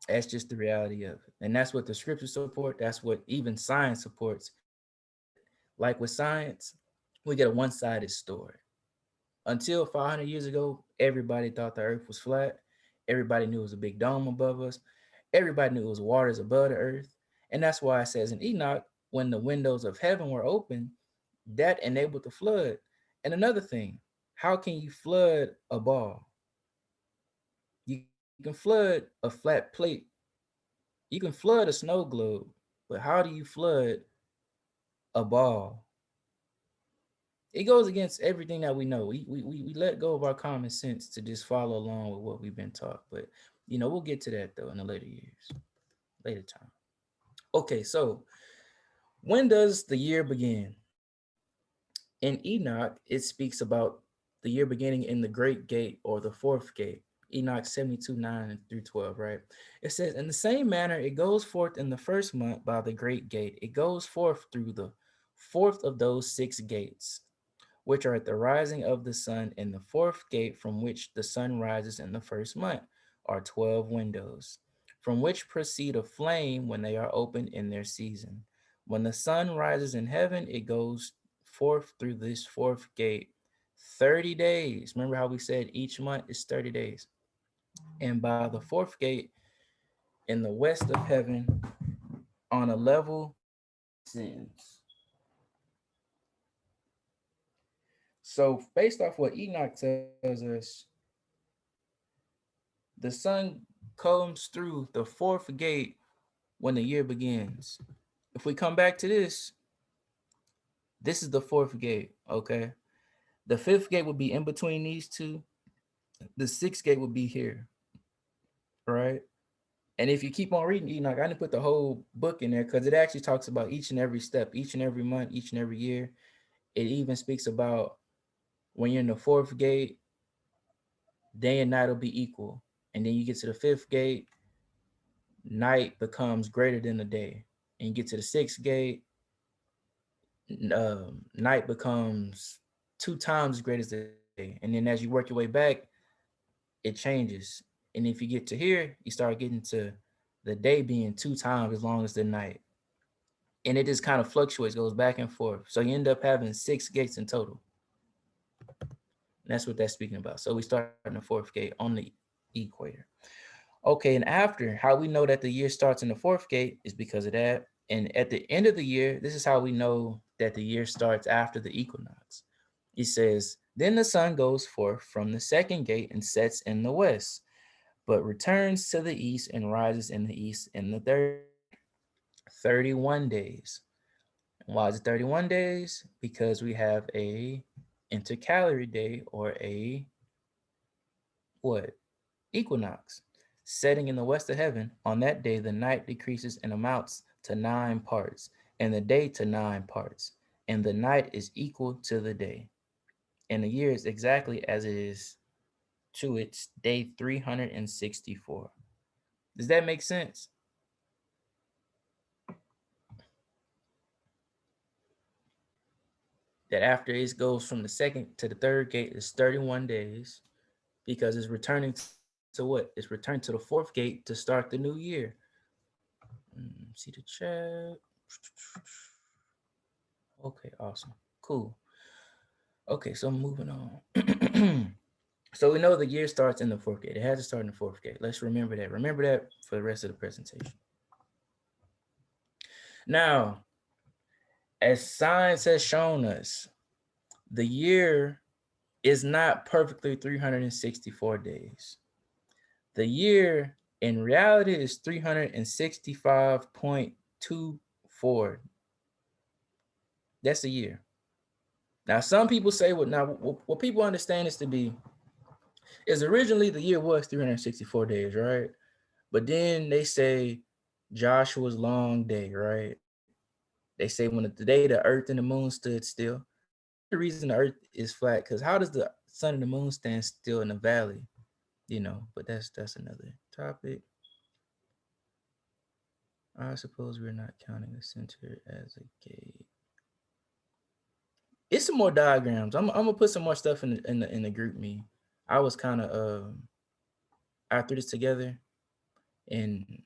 That's just the reality of it. And that's what the scriptures support. That's what even science supports. Like with science, we get a one-sided story. Until 500 years ago, everybody thought the earth was flat. Everybody knew it was a big dome above us. Everybody knew it was waters above the earth. And that's why it says in Enoch, when the windows of heaven were open, that enabled the flood. And another thing, how can you flood a ball? You can flood a flat plate. You can flood a snow globe, but how do you flood a ball? It goes against everything that we know. We let go of our common sense to just follow along with what we've been taught. But we'll get to that though in the later years, later time. Okay, so when does the year begin? In Enoch, it speaks about the year beginning in the great gate or the fourth gate. Enoch 72:9 through 12, right? It says, in the same manner, it goes forth in the first month by the great gate. It goes forth through the fourth of those 6 gates, which are at the rising of the sun, and the fourth gate from which the sun rises in the first month are 12 windows, from which proceed a flame when they are opened in their season. When the sun rises in heaven, it goes forth through this fourth gate 30 days. Remember how we said each month is 30 days. And by the fourth gate in the west of heaven on a level sins. So based off what Enoch tells us, the sun comes through the fourth gate when the year begins. If we come back to this is the fourth gate, okay? The fifth gate would be in between these two. The sixth gate would be here, right? And if you keep on reading Enoch, I didn't put the whole book in there because it actually talks about each and every step, each and every month, each and every year. It even speaks about when you're in the fourth gate, day and night will be equal. And then you get to the fifth gate, night becomes greater than the day. And you get to the sixth gate, night becomes 2 times as great as the day. And then as you work your way back, it changes. And if you get to here, you start getting to the day being 2 times as long as the night. And it just kind of fluctuates, goes back and forth. So you end up having 6 gates in total. And that's what that's speaking about. So we start in the fourth gate on the equator. Okay, and after, how we know that the year starts in the fourth gate is because of that. And at the end of the year, this is how we know that the year starts after the equinox. It says, then the sun goes forth from the second gate and sets in the west, but returns to the east and rises in the east in the third 31 days. And why is it 31 days? Because we have a intercalary day or a what? Equinox. Setting in the west of heaven, on that day the night decreases and amounts to 9 parts, and the day to 9 parts, and the night is equal to the day. And the year is exactly as it is to its day 364. Does that make sense? That after it goes from the second to the third gate is 31 days because it's returning to what? It's returned to the fourth gate to start the new year. See the chat. Okay, awesome. Cool. Okay, so moving on. So we know the year starts in the fourth gate. It has to start in the fourth gate. Let's remember that. Remember that for the rest of the presentation. Now, as science has shown us, the year is not perfectly 364 days. The year in reality is 365.24. That's a year. Now, some people say what people understand this to be is originally the year was 364 days, right? But then they say Joshua's long day, right? They say when the day the earth and the moon stood still. The reason the earth is flat, because how does the sun and the moon stand still in the valley? But that's another topic. I suppose we're not counting the center as a gate. It's some more diagrams. I'm gonna put some more stuff in the group me. I was kind of I threw this together, And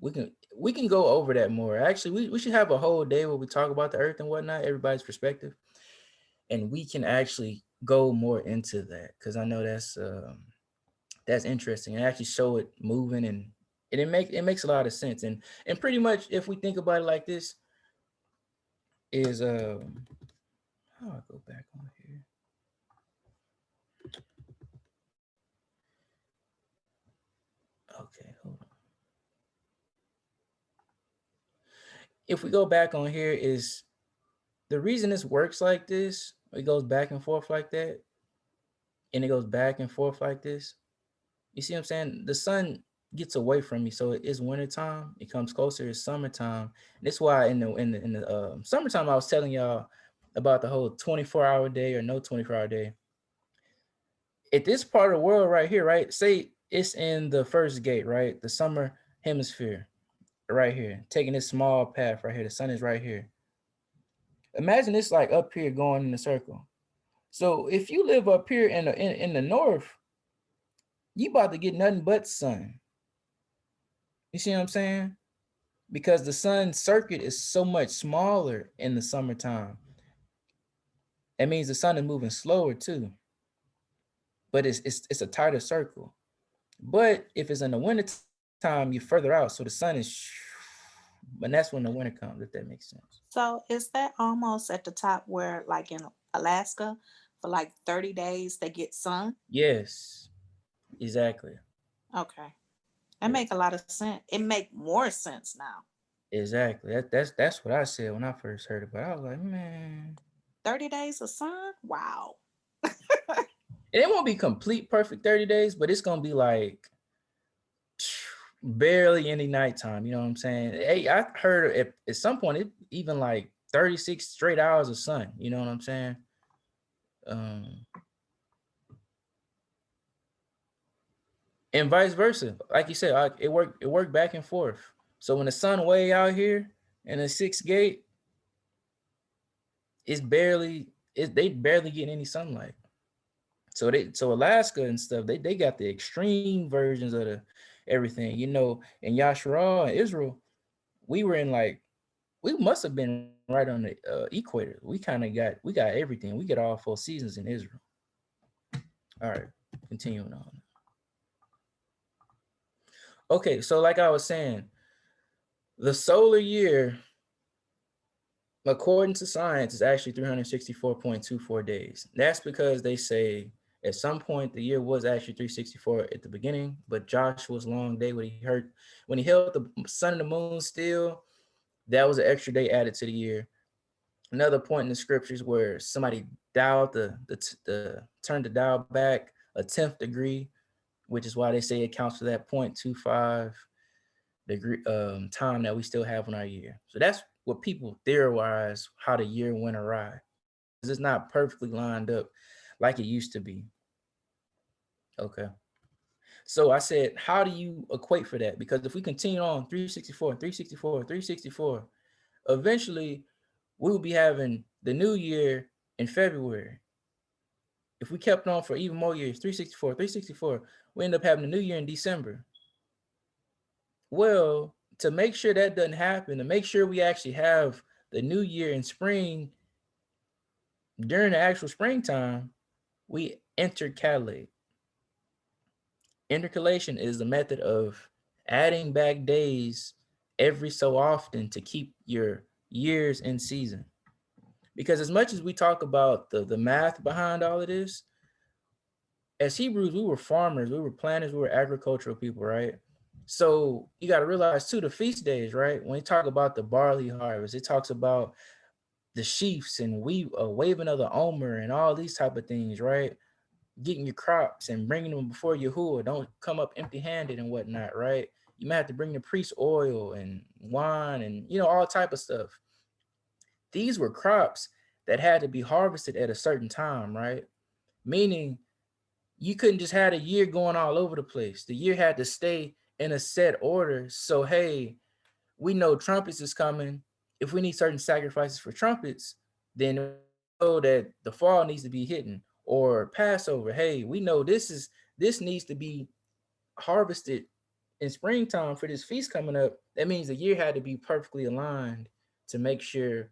we can go over that more. Actually, we should have a whole day where we talk about the earth and whatnot, everybody's perspective, and we can actually go more into that, because I know that's interesting, and actually show it moving, and it makes a lot of sense. And pretty much, if we think about it like this, is how do I go back on here? Okay, hold on. If we go back on here, is the reason this works like this, it goes back and forth like that, and it goes back and forth like this. You see what I'm saying? The sun gets away from me, so it's wintertime. It comes closer. It's summertime. And that's why in the summertime, I was telling y'all about the whole 24-hour day or no 24-hour day. At this part of the world right here, right? Say it's in the first gate, right? The summer hemisphere, right here, taking this small path right here. The sun is right here. Imagine it's like up here going in a circle. So if you live up here in the north, you about to get nothing but sun. You see what I'm saying? Because the sun's circuit is so much smaller in the summertime. That means the sun is moving slower too, but it's a tighter circle. But if it's in the winter time, you're further out, so the sun is, and that's when the winter comes. If that makes sense. So is that almost at the top where, like in Alaska, for like 30 days they get sun? Yes, exactly. Okay. That Yeah, make a lot of sense. It make more sense now. exactly. That's what I said when I first heard about it. I was like, man. 30 days of sun? Wow. And it won't be complete perfect 30 days, but it's gonna be like barely any nighttime. You know what I'm saying? Hey, I heard at some point it even like 36 straight hours of sun. You know what I'm saying? Um, and vice versa. Like you said, it worked back and forth. So when the sun way out here in the sixth gate, they barely getting any sunlight. So Alaska and stuff, they got the extreme versions of the everything. In Yasharal and Israel, we were in like we must have been right on the equator. We got everything. We get all 4 seasons in Israel. All right, continuing on. Okay, so like I was saying, the solar year, according to science, is actually 364.24 days. That's because they say at some point the year was actually 364 at the beginning, but Joshua's long day when he held the sun and the moon still, that was an extra day added to the year. Another point in the scriptures where somebody dialed the turned the dial back a 10th degree, which is why they say it counts for that 0.25 degree time that we still have on our year. So that's what people theorize how the year went awry. It's not perfectly lined up like it used to be. Okay. So I said, how do you equate for that? Because if we continue on 364, 364, 364, eventually we will be having the new year in February. If we kept on for even more years, 364, 364, we end up having a new year in December. Well, to make sure that doesn't happen, to make sure we actually have the new year in spring during the actual springtime, we intercalate. Intercalation is the method of adding back days every so often to keep your years in season. Because as much as we talk about the math behind all of this, as Hebrews, we were farmers, we were planters, we were agricultural people, right? So you got to realize too, the feast days, right? When you talk about the barley harvest, it talks about the sheaves and waving of the omer and all these type of things, right? Getting your crops and bringing them before Yahuwah. Don't come up empty-handed and whatnot, right? You might have to bring the priest oil and wine and all type of stuff. These were crops that had to be harvested at a certain time, right? Meaning you couldn't just have a year going all over the place. The year had to stay in a set order. So, hey, we know trumpets is coming. If we need certain sacrifices for trumpets, then we know that the fall needs to be hidden. Or Passover, hey, we know this needs to be harvested in springtime for this feast coming up, that means the year had to be perfectly aligned to make sure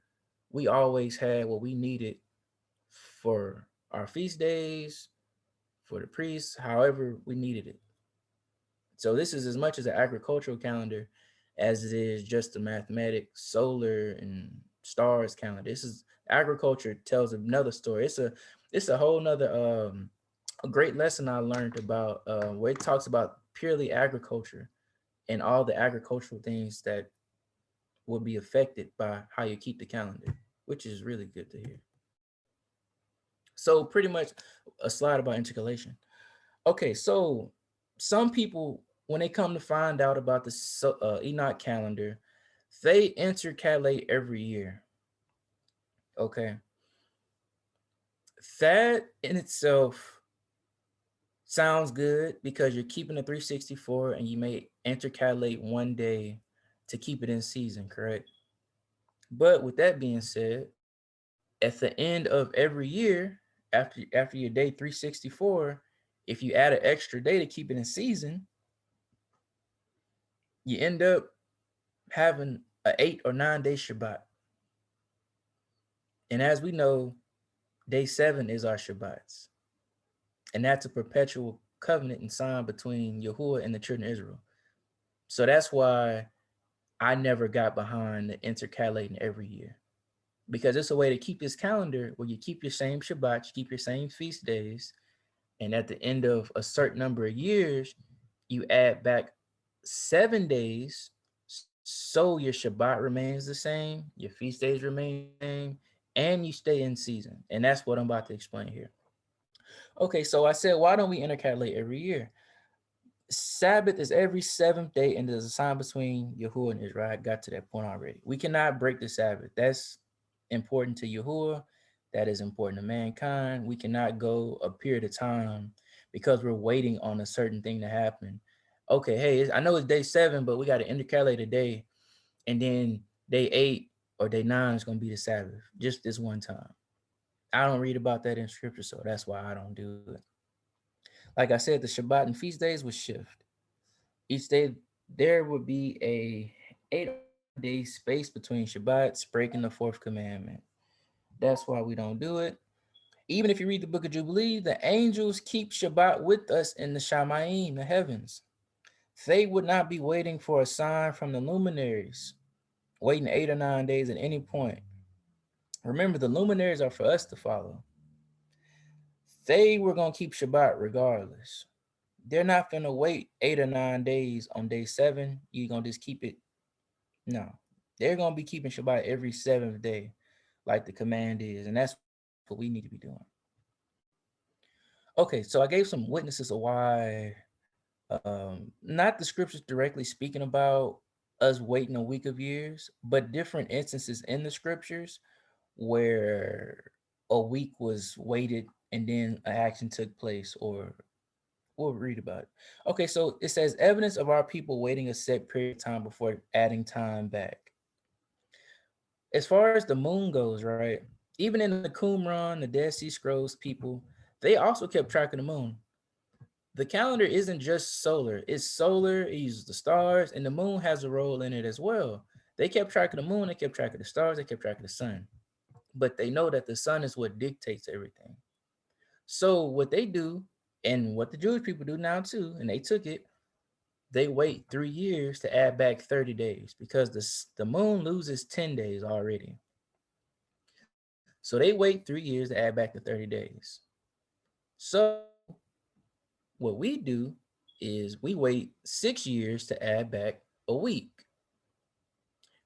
we always had what we needed for our feast days, for the priests, however we needed it. So this is as much as an agricultural calendar as it is just a mathematics, solar, and stars calendar. This is agriculture tells another story. It's a whole nother a great lesson I learned about where it talks about purely agriculture and all the agricultural things that will be affected by how you keep the calendar, which is really good to hear. So pretty much a slide about intercalation. Okay, so some people, when they come to find out about the Enoch calendar, they intercalate every year. Okay, that in itself sounds good because you're keeping the 364 and you may intercalate one day to keep it in season, correct? But with that being said, at the end of every year, after your day 364, if you add an extra day to keep it in season, you end up having an 8 or 9 day Shabbat. And as we know, day 7 is our Shabbats. And that's a perpetual covenant and sign between Yahuwah and the children of Israel. So that's why I never got behind the intercalating every year. Because it's a way to keep this calendar where you keep your same Shabbat, you keep your same feast days, and at the end of a certain number of years, you add back 7 days, so your Shabbat remains the same, your feast days remain the same, and you stay in season. And that's what I'm about to explain here. Okay, so I said, why don't we intercalate every year? Sabbath is every 7th day, and there's a sign between Yahuwah and Israel. I got to that point already. We cannot break the Sabbath. That's important to Yahuwah. That is important to mankind. We cannot go a period of time because we're waiting on a certain thing to happen. Okay, hey, I know it's day 7, but we got to intercalate a day, and then day 8 or day 9 is going to be the Sabbath, just this one time. I don't read about that in scripture, so that's why I don't do it. Like I said, the Shabbat and feast days would shift. Each day there would be a 8 day space between Shabbats, breaking the 4th commandment. That's why we don't do it. Even if you read the book of Jubilee, the angels keep Shabbat with us in the Shamayim, the heavens. They would not be waiting for a sign from the luminaries, waiting 8 or 9 days at any point. Remember, the luminaries are for us to follow. They were going to keep Shabbat regardless. They're not going to wait 8 or 9 days on day 7. You're going to just keep it. No, they're going to be keeping Shabbat every 7th day, like the command is. And that's what we need to be doing. Okay, so I gave some witnesses of why, not the scriptures directly speaking about us waiting a week of years, but different instances in the scriptures where a week was waited and then an action took place, or we'll read about it. Okay, so it says evidence of our people waiting a set period of time before adding time back. As far as the moon goes, right? Even in the Qumran, the Dead Sea Scrolls people, they also kept track of the moon. The calendar isn't just solar. It's solar, it uses the stars, and the moon has a role in it as well. They kept track of the moon, they kept track of the stars, they kept track of the sun. But they know that the sun is what dictates everything. So what they do, and what the Jewish people do now too, and they took it, they wait 3 years to add back 30 days because the moon loses 10 days already. So they wait 3 years to add back the 30 days. So what we do is we wait 6 years to add back a week.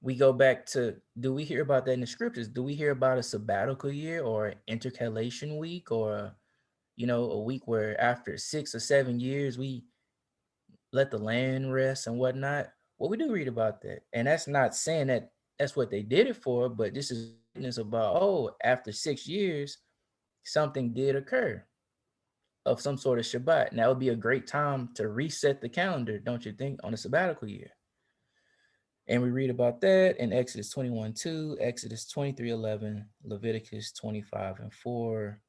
We go back to, do we hear about that in the scriptures? Do we hear about a sabbatical year or an intercalation week, or a week where after 6 or 7 years we let the land rest and whatnot? Well, we do read about that. And that's not saying that that's what they did it for, but this is witness about, oh, after 6 years, something did occur of some sort of Shabbat. And that would be a great time to reset the calendar, don't you think, on a sabbatical year? And we read about that in Exodus 21:2, Exodus 23:11, Leviticus 25:4,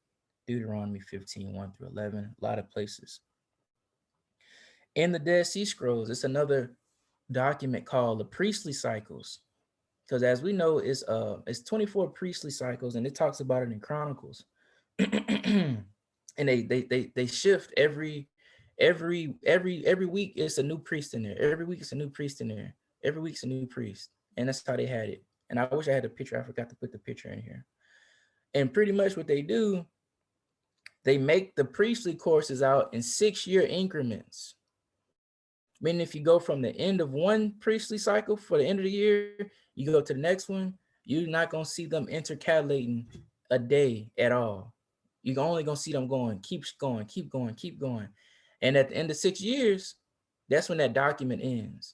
Deuteronomy 15:1-11, a lot of places. In the Dead Sea Scrolls, it's another document called the priestly cycles. Because as we know, it's 24 priestly cycles, and it talks about it in Chronicles. And they shift every week. It's a new priest in there. Every week it's a new priest in there. Every week's a new priest, and that's how they had it. And I wish I had a picture. I forgot to put the picture in here. And pretty much what they do, they make the priestly courses out in 6-year increments. Meaning if you go from the end of one priestly cycle for the end of the year, you go to the next one, you're not going to see them intercalating a day at all. You're only going to see them going, keep going, keep going, keep going. And at the end of 6 years, that's when that document ends.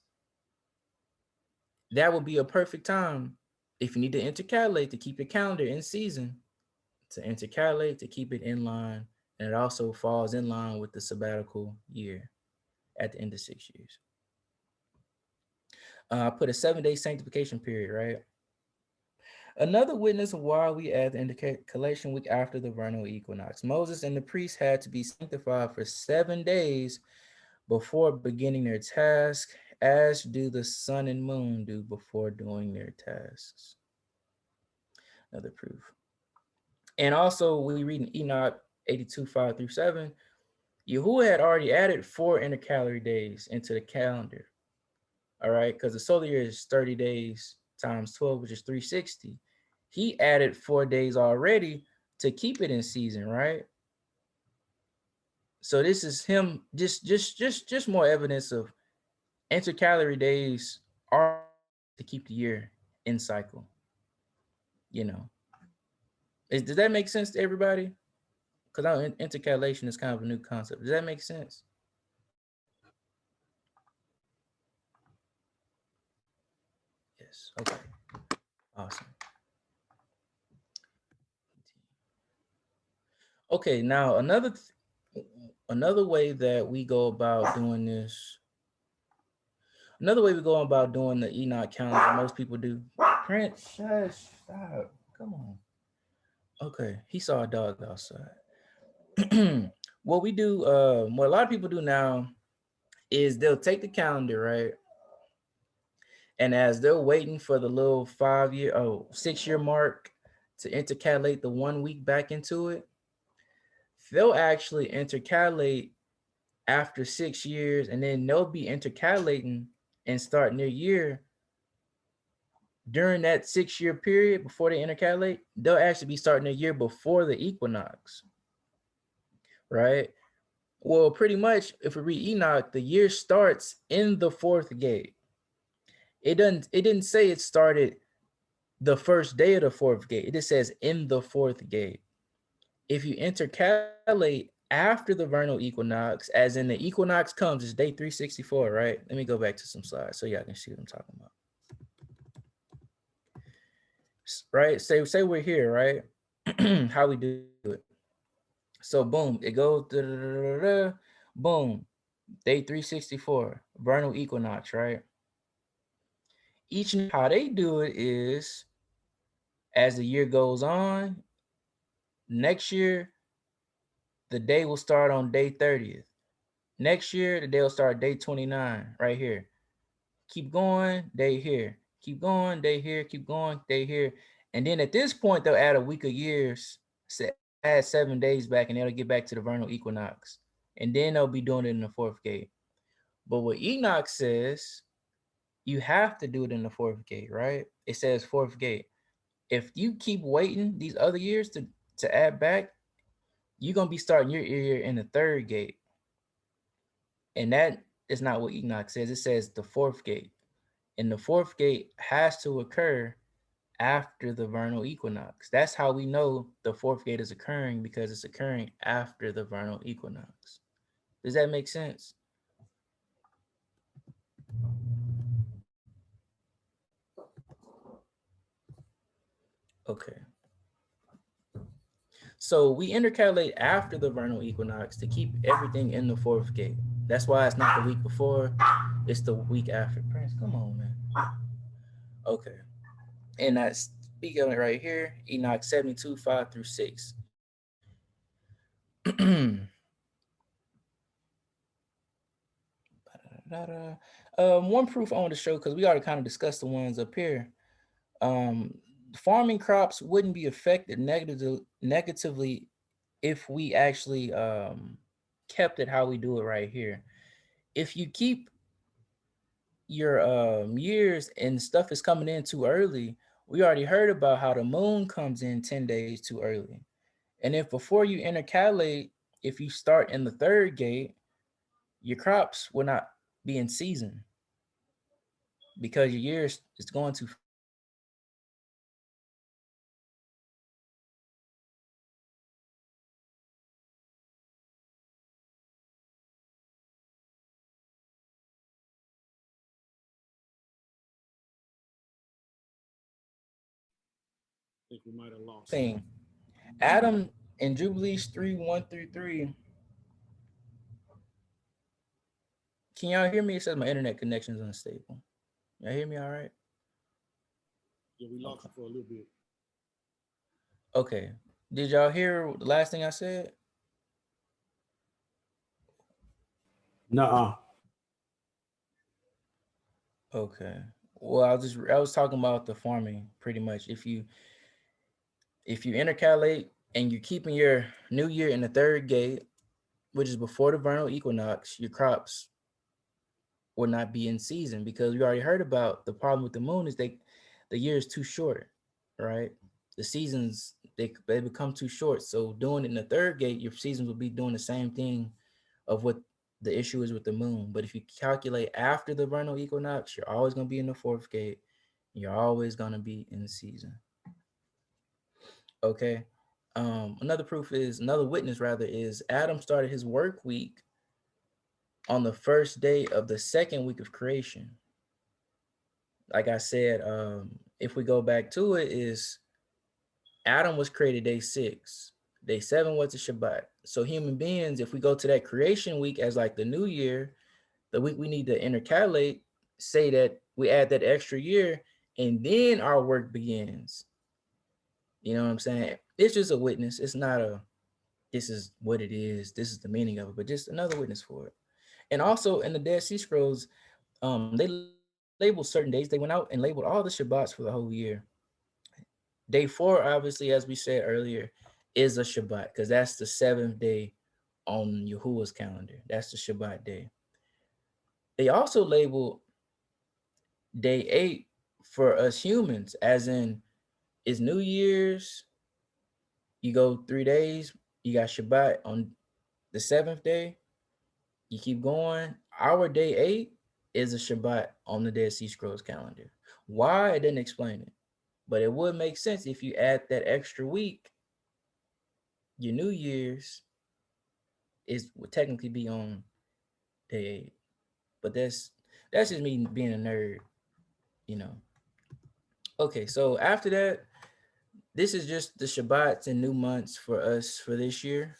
That would be a perfect time if you need to intercalate to keep your calendar in season, to intercalate to keep it in line. And it also falls in line with the sabbatical year at the end of 6 years. I put a 7-day sanctification period, right? Another witness of why we add the intercalation week after the vernal equinox. Moses and the priests had to be sanctified for 7 days before beginning their task, as do the sun and moon do before doing their tasks. Another proof. And also we read in Enoch 82:5-7, Yahuwah had already added 4 intercalary days into the calendar. All right, because the solar year is 30 days times 12, which is 360. He added 4 days already to keep it in season, right? So this is him just more evidence of intercalary days are to keep the year in cycle. You know, does that make sense to everybody? Because I know intercalation is kind of a new concept. Does that make sense? Yes. Okay. Awesome. Okay. Now another way that we go about doing this. Another way we go about doing the Enoch calendar, most people do. Prince, shush, stop. Come on. Okay. He saw a dog outside. What we do, what a lot of people do now is they'll take the calendar, right? And as they're waiting for the little 6-year mark to intercalate the 1 week back into it, they'll actually intercalate after 6 years, and then they'll be intercalating and starting their year during that 6-year period before they intercalate. They'll actually be starting their year before the equinox, right? Well, pretty much, if we read Enoch, the year starts in the 4th gate. It didn't say it started the first day of the 4th gate. It just says in the 4th gate. If you intercalate after the vernal equinox, as in the equinox comes, it's day 364, right? Let me go back to some slides so y'all can see what I'm talking about. Right? Say we're here, right? How we do it. So boom, it goes, boom, day 364, vernal equinox, right? How they do it is, as the year goes on, next year, the day will start on day 30th. Next year, the day will start day 29, right here. Keep going, day here. Keep going, day here. Keep going, day here. And then at this point, they'll add a week of years, add 7 days back, and they'll get back to the vernal equinox. And then they'll be doing it in the 4th gate. But what Enoch says, you have to do it in the 4th gate, right? It says 4th gate. If you keep waiting these other years to add back, you're going to be starting your year in the 3rd gate. And that is not what Enoch says. It says the 4th gate. And the 4th gate has to occur after the vernal equinox. That's how we know the 4th gate is occurring, because it's occurring after the vernal equinox. Does that make sense? Okay. So we intercalate after the vernal equinox to keep everything in the 4th gate. That's why it's not the week before, it's the week after. Prince, come on, man. Okay. And that's, speaking of it right here, Enoch 72:5-6. One proof I want to show, because we already kind of discussed the ones up here. Um, Farming crops wouldn't be affected negatively if we actually kept it how we do it right here. If you keep your years and stuff is coming in too early, we already heard about how the moon comes in 10 days too early. And if before you intercalate, if you start in the third gate, your crops will not be in season because your years is going too fast. I think we might have lost. Thing. Adam in Jubilees 3:1-3. Can y'all hear me? It says my internet connection is unstable. Y'all hear me all right? Yeah, we lost Okay. you for a little bit. Okay. Did y'all hear the last thing I said? Nuh-uh. Okay. Well, I was talking about the farming pretty much. If you intercalate and you're keeping your new year in the third gate, which is before the vernal equinox, your crops will not be in season because we already heard about the problem with the moon is the year is too short, right? The seasons they become too short. So doing it in the third gate, your seasons will be doing the same thing of what the issue is with the moon. But if you calculate after the vernal equinox, you're always going to be in the fourth gate. You're always going to be in season. Okay. Another witness rather is Adam started his work week on the first day of the second week of creation. Like I said, if we go back to it, is Adam was created day 6. Day 7 was the Shabbat. So human beings, if we go to that creation week as like the new year, the week we need to intercalate, say that we add that extra year, and then our work begins. You know what I'm saying? It's just a witness. It's not a this is what it is, this is the meaning of it, but just another witness for it. And also in the Dead Sea Scrolls, they labeled certain days. They went out and labeled all the Shabbats for the whole year. Day 4, obviously, as we said earlier, is a Shabbat because that's the 7th day on Yahuwah's calendar. That's the Shabbat day. They also labeled day 8 for us humans, as in it's New Year's. You go 3 days, you got Shabbat on the 7th day. You keep going. Our day 8 is a Shabbat on the Dead Sea Scrolls calendar. Why? It didn't explain it. But it would make sense if you add that extra week, your New Year's would technically be on day 8. But that's just me being a nerd, you know. Okay, so after that, this is just the Shabbats and new months for us for this year.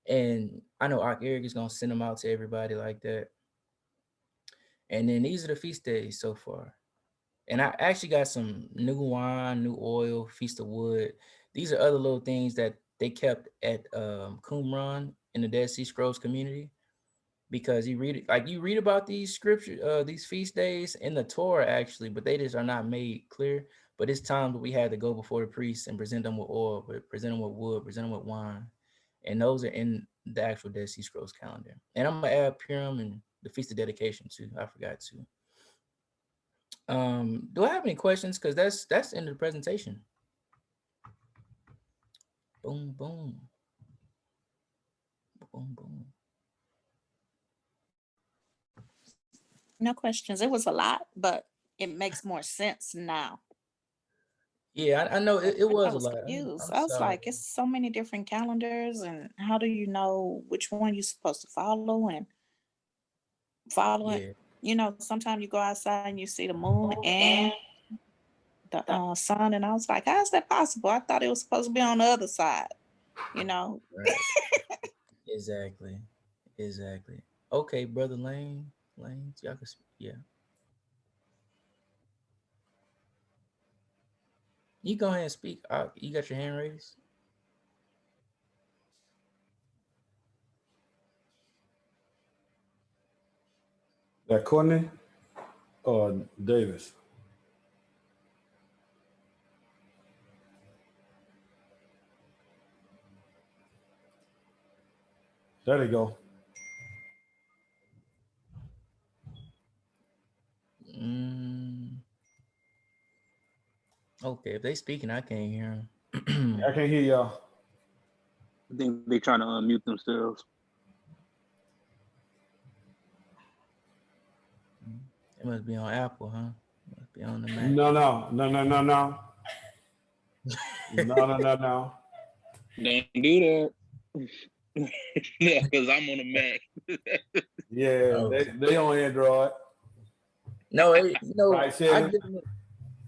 And I know Eric is gonna send them out to everybody like that. And then these are the feast days so far. And I actually got some new wine, new oil, Feast of Wood. These are other little things that they kept at Qumran in the Dead Sea Scrolls community. Because you read about these scripture, these feast days in the Torah actually, but they just are not made clear. But it's time that we had to go before the priests and present them with oil, present them with wood, present them with wine. And those are in the actual Dead Sea Scrolls calendar. And I'm gonna add Purim and the Feast of Dedication too. I forgot to. Do I have any questions? Because that's the end of the presentation. Boom, boom, boom, boom. No questions. It was a lot, but it makes more sense now. Yeah, I know it I was a was lot. confused. I'm I was sorry. like, it's so many different calendars, and how do you know which one you're supposed to follow and follow it? Yeah, You know, sometimes you go outside and you see the moon and the sun, and I was like, how's that possible? I thought it was supposed to be on the other side, you know. right. Exactly. Exactly. Okay, brother Lane, y'all can yeah. You go ahead and speak. You got your hand raised. That Courtney or Davis? There they go. Mm, okay, if they speaking, I can't hear I them. can't hear y'all. I think they trying to unmute themselves. It must be on Apple, huh? Must be on the Mac. No, no, no, no, no, no, no, no, no, no. Don't do that. Yeah, because I'm on a Mac. Yeah, Oh they on Android. no, Right, I Shannon? give it,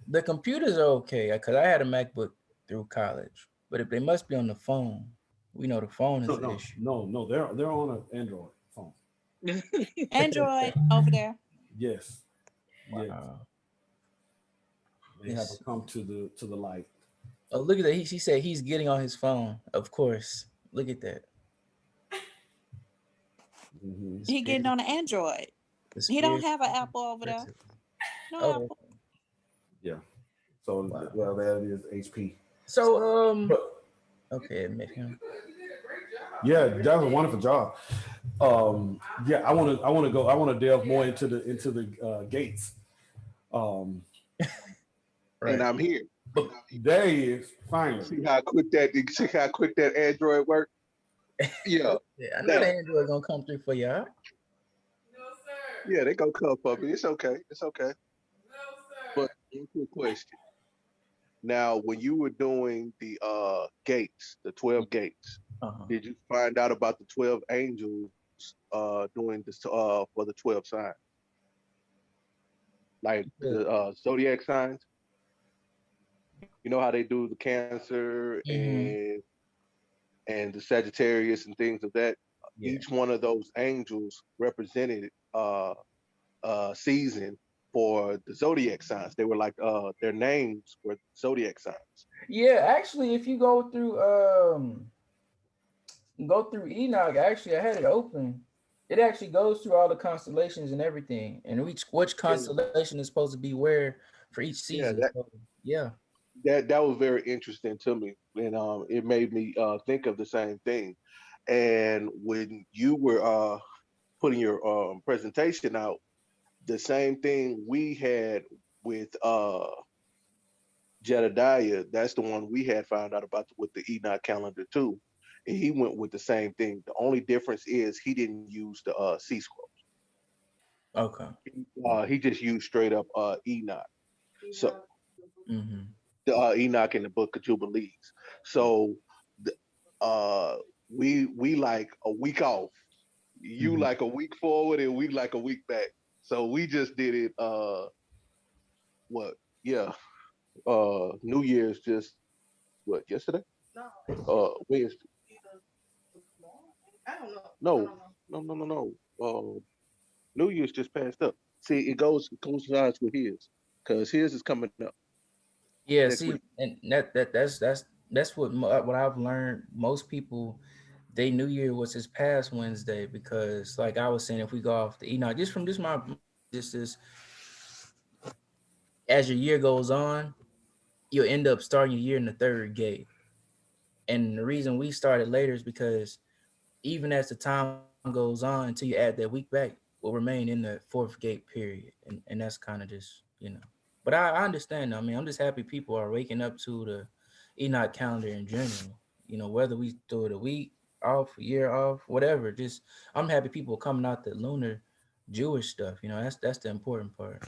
the computers are okay because I had a MacBook through college, but if they must be on the phone, we know the phone No, is the no, issue. no, no. They're on an Android phone. Android over there. Yes, yes. Wow. They It's, haven't come to the light. oh, look at that. He said he's getting on his phone. Of course. Look at that. Hmm. The He getting spirit, on the Android. the He don't spirit have an is Apple over there. impressive. No Oh, Apple. Yeah. So wow. well, that is HP. So, But okay, admit him. yeah, that was a wonderful job. Yeah, I want to delve more into the gates. Um, And Right. I'm here. but there he is finally. See how quick that Android worked? Yeah. Yeah, I know the Now, Android gonna come through for y'all. yeah, they gonna come for me. It's okay. It's okay. But one quick question. Now, when you were doing the gates, the 12 gates, Uh-huh. did you find out about the 12 angels doing this for the 12 signs? Like Yeah. the zodiac signs? You know how they do the Cancer Mm-hmm. and the Sagittarius and things of that. Yeah. Each one of those angels represented season for the zodiac signs. They were like their names were zodiac signs. Yeah, actually, if you go through Enoch, actually I had it open. It actually goes through all the constellations and everything, and which Yeah, constellation is supposed to be where for each yeah, season. So, yeah. that was very interesting to me, and it made me think of the same thing. And when you were putting your presentation out, the same thing we had with Jedediah, that's the one we had found out about with the Enoch calendar too. And he went with the same thing. The only difference is he didn't use the C scroll. Okay. He just used straight up Enoch. So Mm-hmm. the Enoch in the Book of Jubilees. So the, uh, we like a week off. You Mm-hmm. like a week forward, and we like a week back. So we just did it. What? Yeah. New Year's just what yesterday? Wednesday. No, no, no, no, no. New Year's just passed up. See, it coincides with his, because his is coming up Yeah. next See, week. and that's what I've learned. Most people, they New Year was this past Wednesday because, like I was saying, if we go off the Enoch, just from just my just this as your year goes on, you'll end up starting your year in the third gate. And the reason we started later is because even as the time goes on until you add that week back, will remain in the fourth gate period. And that's kind of just. But I understand. I mean, I'm just happy people are waking up to the Enoch calendar in general. Whether we do it a week off, a year off, whatever. Just I'm happy people are coming out the lunar Jewish stuff. That's the important part.